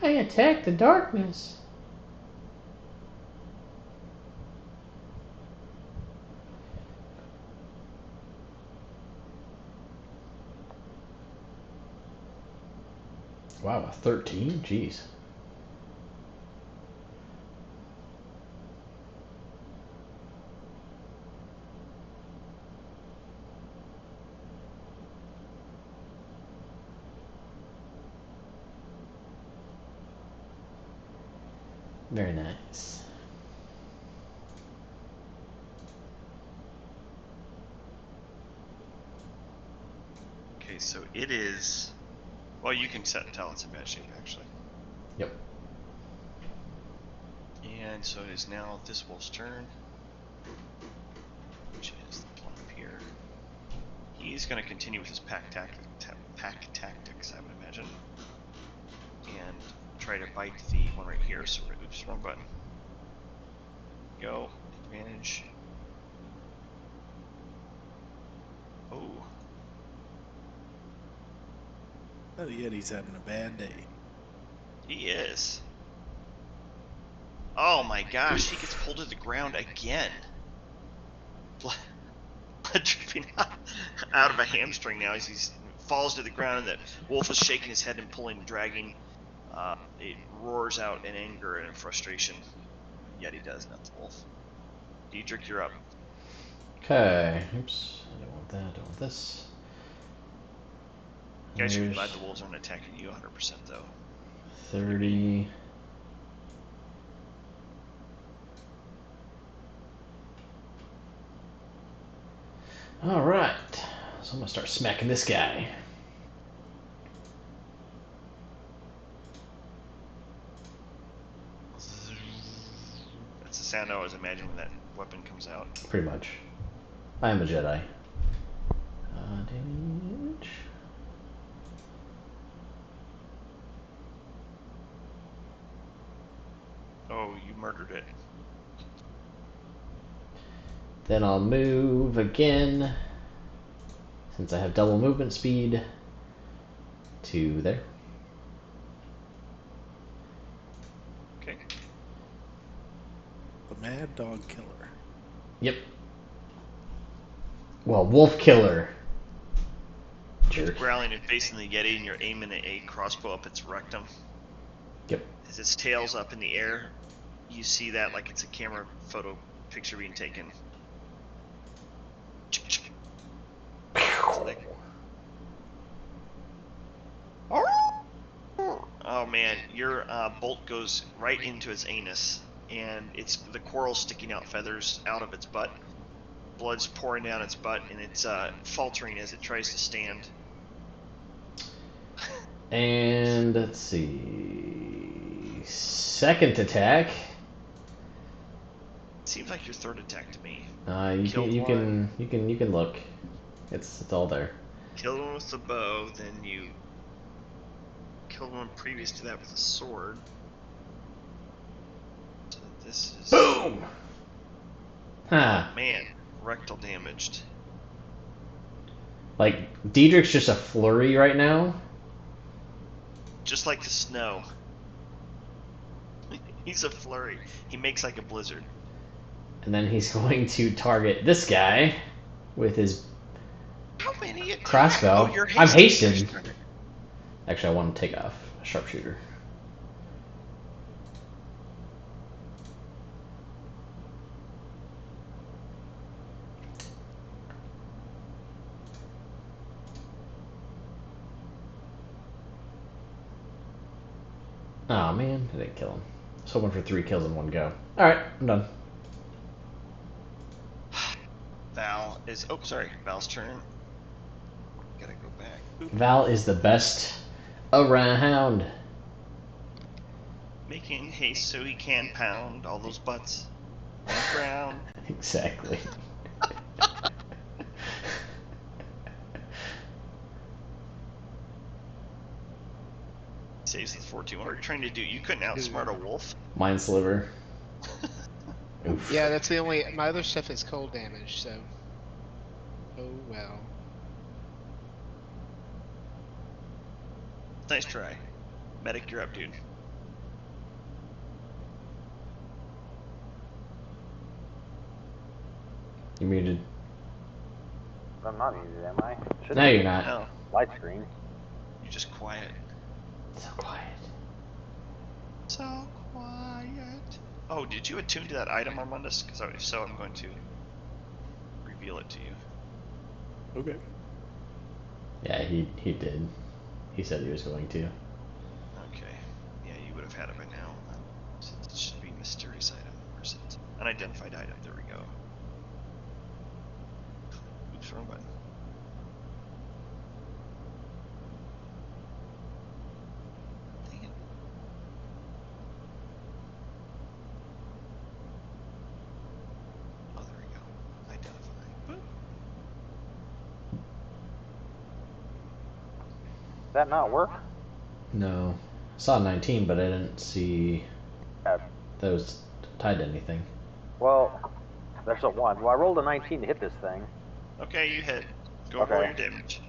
I attack the darkness. Wow, a 13? Jeez. Very nice. Okay, so it is. Well, you can tell it's in bad shape, actually. Yep. And so it is now this wolf's turn, which is the plump here. He's going to continue with his pack tactics, I would imagine, and try to bite the one right here. So, oops, wrong button. Go, advantage. Oh. That Yeti's having a bad day. He is. Oh my gosh, he gets pulled to the ground again. Blood dripping out of a hamstring now as he falls to the ground, and the wolf is shaking his head and pulling, dragging. It roars out in anger and in frustration. Yeti does, not the wolf. Diedrich, you're up. Okay. Oops. I don't want that. I don't want this. You guys should be There's glad the wolves aren't attacking you 100% though. 30. Alright. So I'm gonna start smacking this guy. That's the sound I always imagine when that weapon comes out. Pretty much. I am a Jedi. Damage. Oh, you murdered it. Then I'll move again, since I have double movement speed, to there. Okay. The Mad Dog Killer. Yep. Well, Wolf Killer. Jerk. Growling and facing the Yeti, and you're aiming a crossbow up its rectum. Yep. As its tail's up in the air, you see that like it's a camera photo picture being taken. Oh man, your bolt goes right into its anus, and it's the coral sticking out feathers out of its butt. Blood's pouring down its butt, and it's faltering as it tries to stand. And let's see. Second attack. Seems like your third attack to me. You can look. It's all there. Killed one with the bow, then you killed one previous to that with a sword. So this is Boom. Ha. man, rectal damaged. Like Diedrich's just a flurry right now. Just like the snow. He's a flurry. He makes like a blizzard. And then he's going to target this guy with his How many attacks? crossbow. Oh, you're I'm hasted. hasted. Actually, I want to take off a sharpshooter. Oh man, I didn't kill him. I was hoping for 3 kills in one go. Alright, I'm done. Val is. Oh, sorry. Val's turn. Gotta go back. Oop. Val is the best around. Making haste so he can pound all those butts on the ground. Exactly. Saves the 14. What are you trying to do? You couldn't outsmart a wolf? Mind sliver. Oof. Yeah, that's the only. My other stuff is cold damage, so. Oh well. Nice try. Medic, you're up, dude. You muted. I'm not muted, am I? No, you're not. No, Light screen. you're just quiet. So quiet. So quiet. Oh, did you attune to that item, Armandus? Because if so, I'm going to reveal it to you. Okay. Yeah, he did. He said he was going to. Okay. Yeah, you would have had it by now. It should be mysterious item. Where's it? Unidentified item. There we go. Oops, wrong button. Dang it. Oh, there we go. Identify. Boop. Does that not work? No. I saw 19, but I didn't see Uh, those tied to anything. well, there's a 1. Well, I rolled a 19 to hit this thing. Okay, you hit. Go Okay. roll your damage.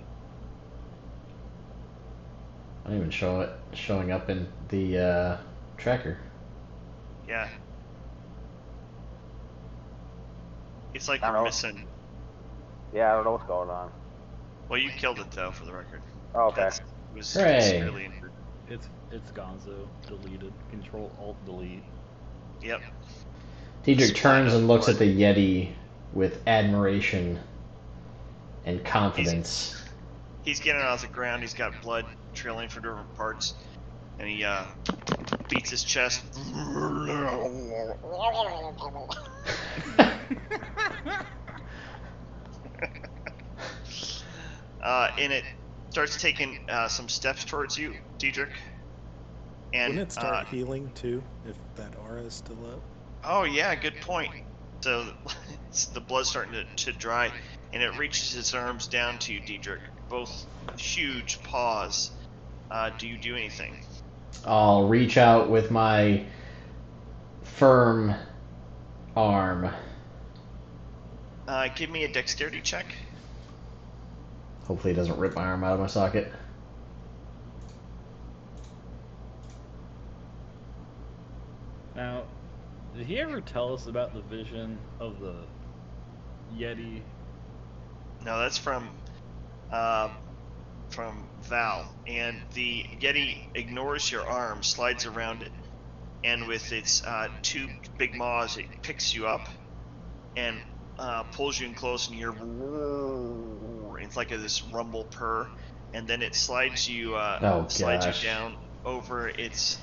I don't even show it showing up in the tracker. Yeah. It's like I don't we're know. missing. Yeah, I don't know what's going on. Well, you killed it though, for the record. Oh, okay. That's, was Hooray. severely injured. It's Gonzo. Deleted. Control Alt Delete. Yep. Diedrich Splat turns of and looks blood. at the Yeti with admiration and confidence. He's getting off the ground. He's got blood trailing from different parts, and he beats his chest. And it starts taking some steps towards you, Diedrich. And Wouldn't it start healing too if that aura is still up? oh yeah, good point. So the blood's starting to dry, and it reaches its arms down to you, Diedrich. Both huge paws. Do you do anything? I'll reach out with my firm arm. Give me a dexterity check. Hopefully it doesn't rip my arm out of my socket. Now, did he ever tell us about the vision of the Yeti? No, that's from Val. And the Yeti ignores your arm, slides around it, and with its 2 big maws, it picks you up and pulls you in close, and you're it's like this rumble purr, and then it slides you down over its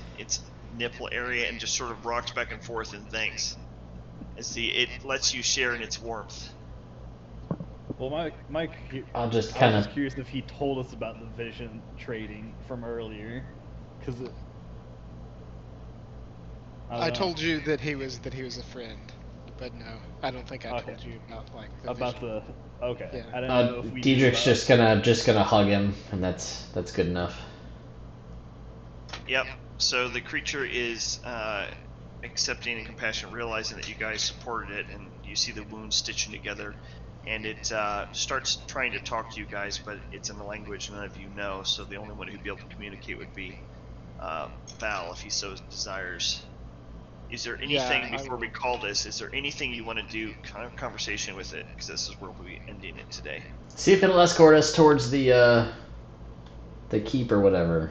nipple area and just sort of rocks back and forth and thanks. It lets you share in its warmth. Well, I'll just I kind was of. curious if he told us about the vision trading from earlier, because I told you that he was a friend, but no, I don't think I told you about like the about vision. okay. Yeah. I didn't know if we knew Diedrich's about- just gonna hug him, and that's good enough. Yep. So the creature is accepting and compassion, realizing that you guys supported it, and you see the wounds stitching together, and it starts trying to talk to you guys, but it's in a language none of you know. So the only one who'd be able to communicate would be Val, if he so desires. Is there anything before we call this? Is there anything you want to do? Kind of conversation with it, because this is where we'll be ending it today. See if it'll escort us towards the keep or whatever.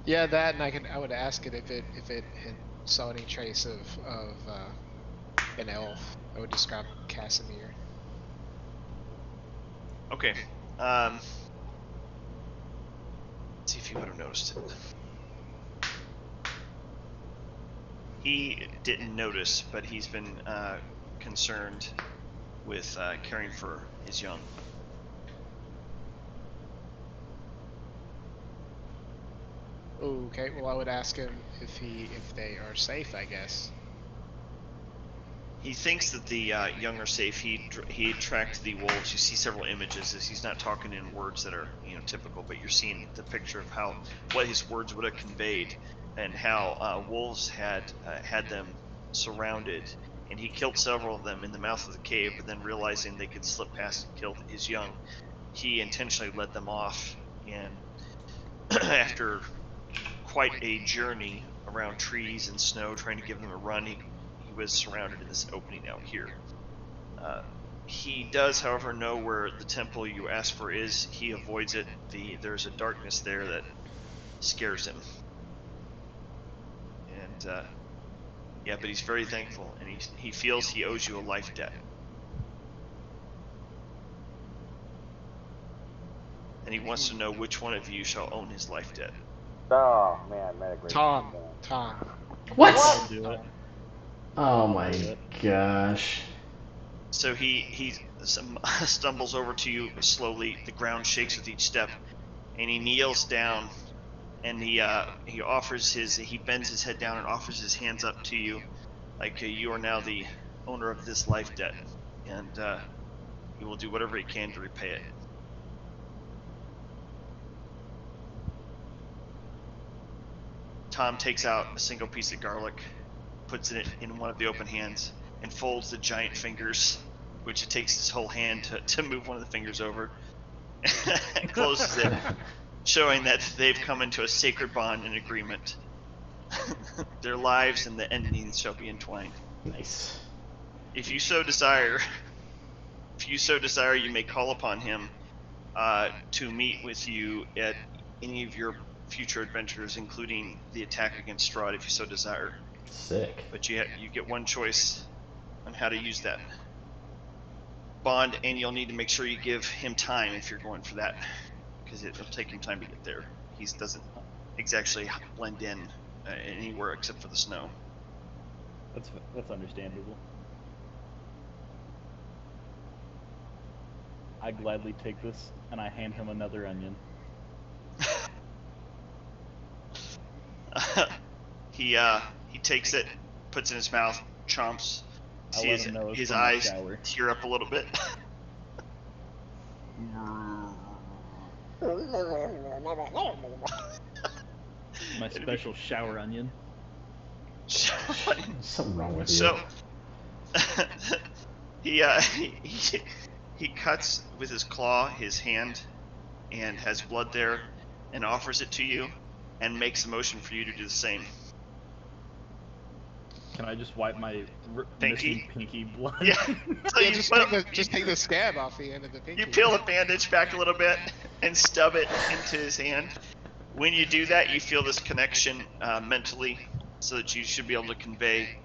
Yeah, that, and I would ask it if it had saw any trace of an elf. I would describe Casimir. Okay. Let's see if you would have noticed it. He didn't notice, but he's been concerned with caring for his young. Okay, well I would ask him if they are safe, I guess. He thinks that the young are safe. He tracked the wolves. You see several images as he's not talking in words that are typical, but you're seeing the picture of what his words would have conveyed, and how wolves had them surrounded, and he killed several of them in the mouth of the cave. But then realizing they could slip past and kill his young, he intentionally led them off. And after quite a journey around trees and snow, trying to give them a run, he was surrounded in this opening out here. He does, however, know where the temple you asked for is. He avoids it. There's a darkness there that scares him. And yeah, but he's very thankful, and he feels he owes you a life debt. And he wants to know which one of you shall own his life debt. Oh man, great. Tom. What? I'll do it. Oh my gosh. So he stumbles over to you slowly. The ground shakes with each step, and he kneels down, and he bends his head down and offers his hands up to you, like you are now the owner of this life debt, and he will do whatever he can to repay it. Tom takes out a single piece of garlic, puts it in one of the open hands, and folds the giant fingers, which it takes his whole hand to move one of the fingers over, and closes it, showing that they've come into a sacred bond and agreement. Their lives and the endings shall be entwined. Nice. If you so desire, you may call upon him to meet with you at any of your future adventures, including the attack against Strahd, if you so desire. Sick. But you get one choice on how to use that bond, and you'll need to make sure you give him time if you're going for that, because it'll take him time to get there. He doesn't exactly blend in anywhere except for the snow. That's understandable. I gladly take this, and I hand him another onion. He takes it, puts it in his mouth, chomps. See his eyes tear up a little bit. My special shower onion. Something wrong with you. So he cuts with his claw his hand, and has blood there, and offers it to you, and makes a motion for you to do the same. Can I just wipe my missing pinky blood? Yeah. So Yeah, just take the scab off the end of the pinky. You peel the bandage back a little bit and stub it into his hand. When you do that, you feel this connection mentally, so that you should be able to convey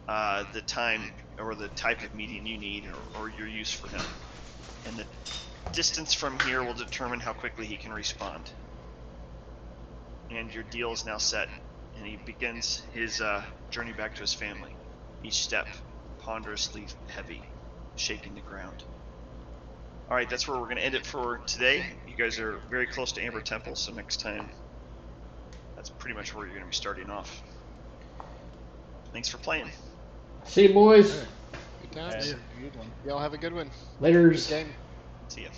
the time or the type of medium you need, or your use for him. And the distance from here will determine how quickly he can respond. And your deal is now set, and he begins his journey back to his family. Each step ponderously heavy, shaking the ground. All right, that's where we're going to end it for today. You guys are very close to Amber Templle, so next time, that's pretty much where you're going to be starting off. Thanks for playing. See you, boys. Good times. Y'all have a good one. Laters. Good game. See ya.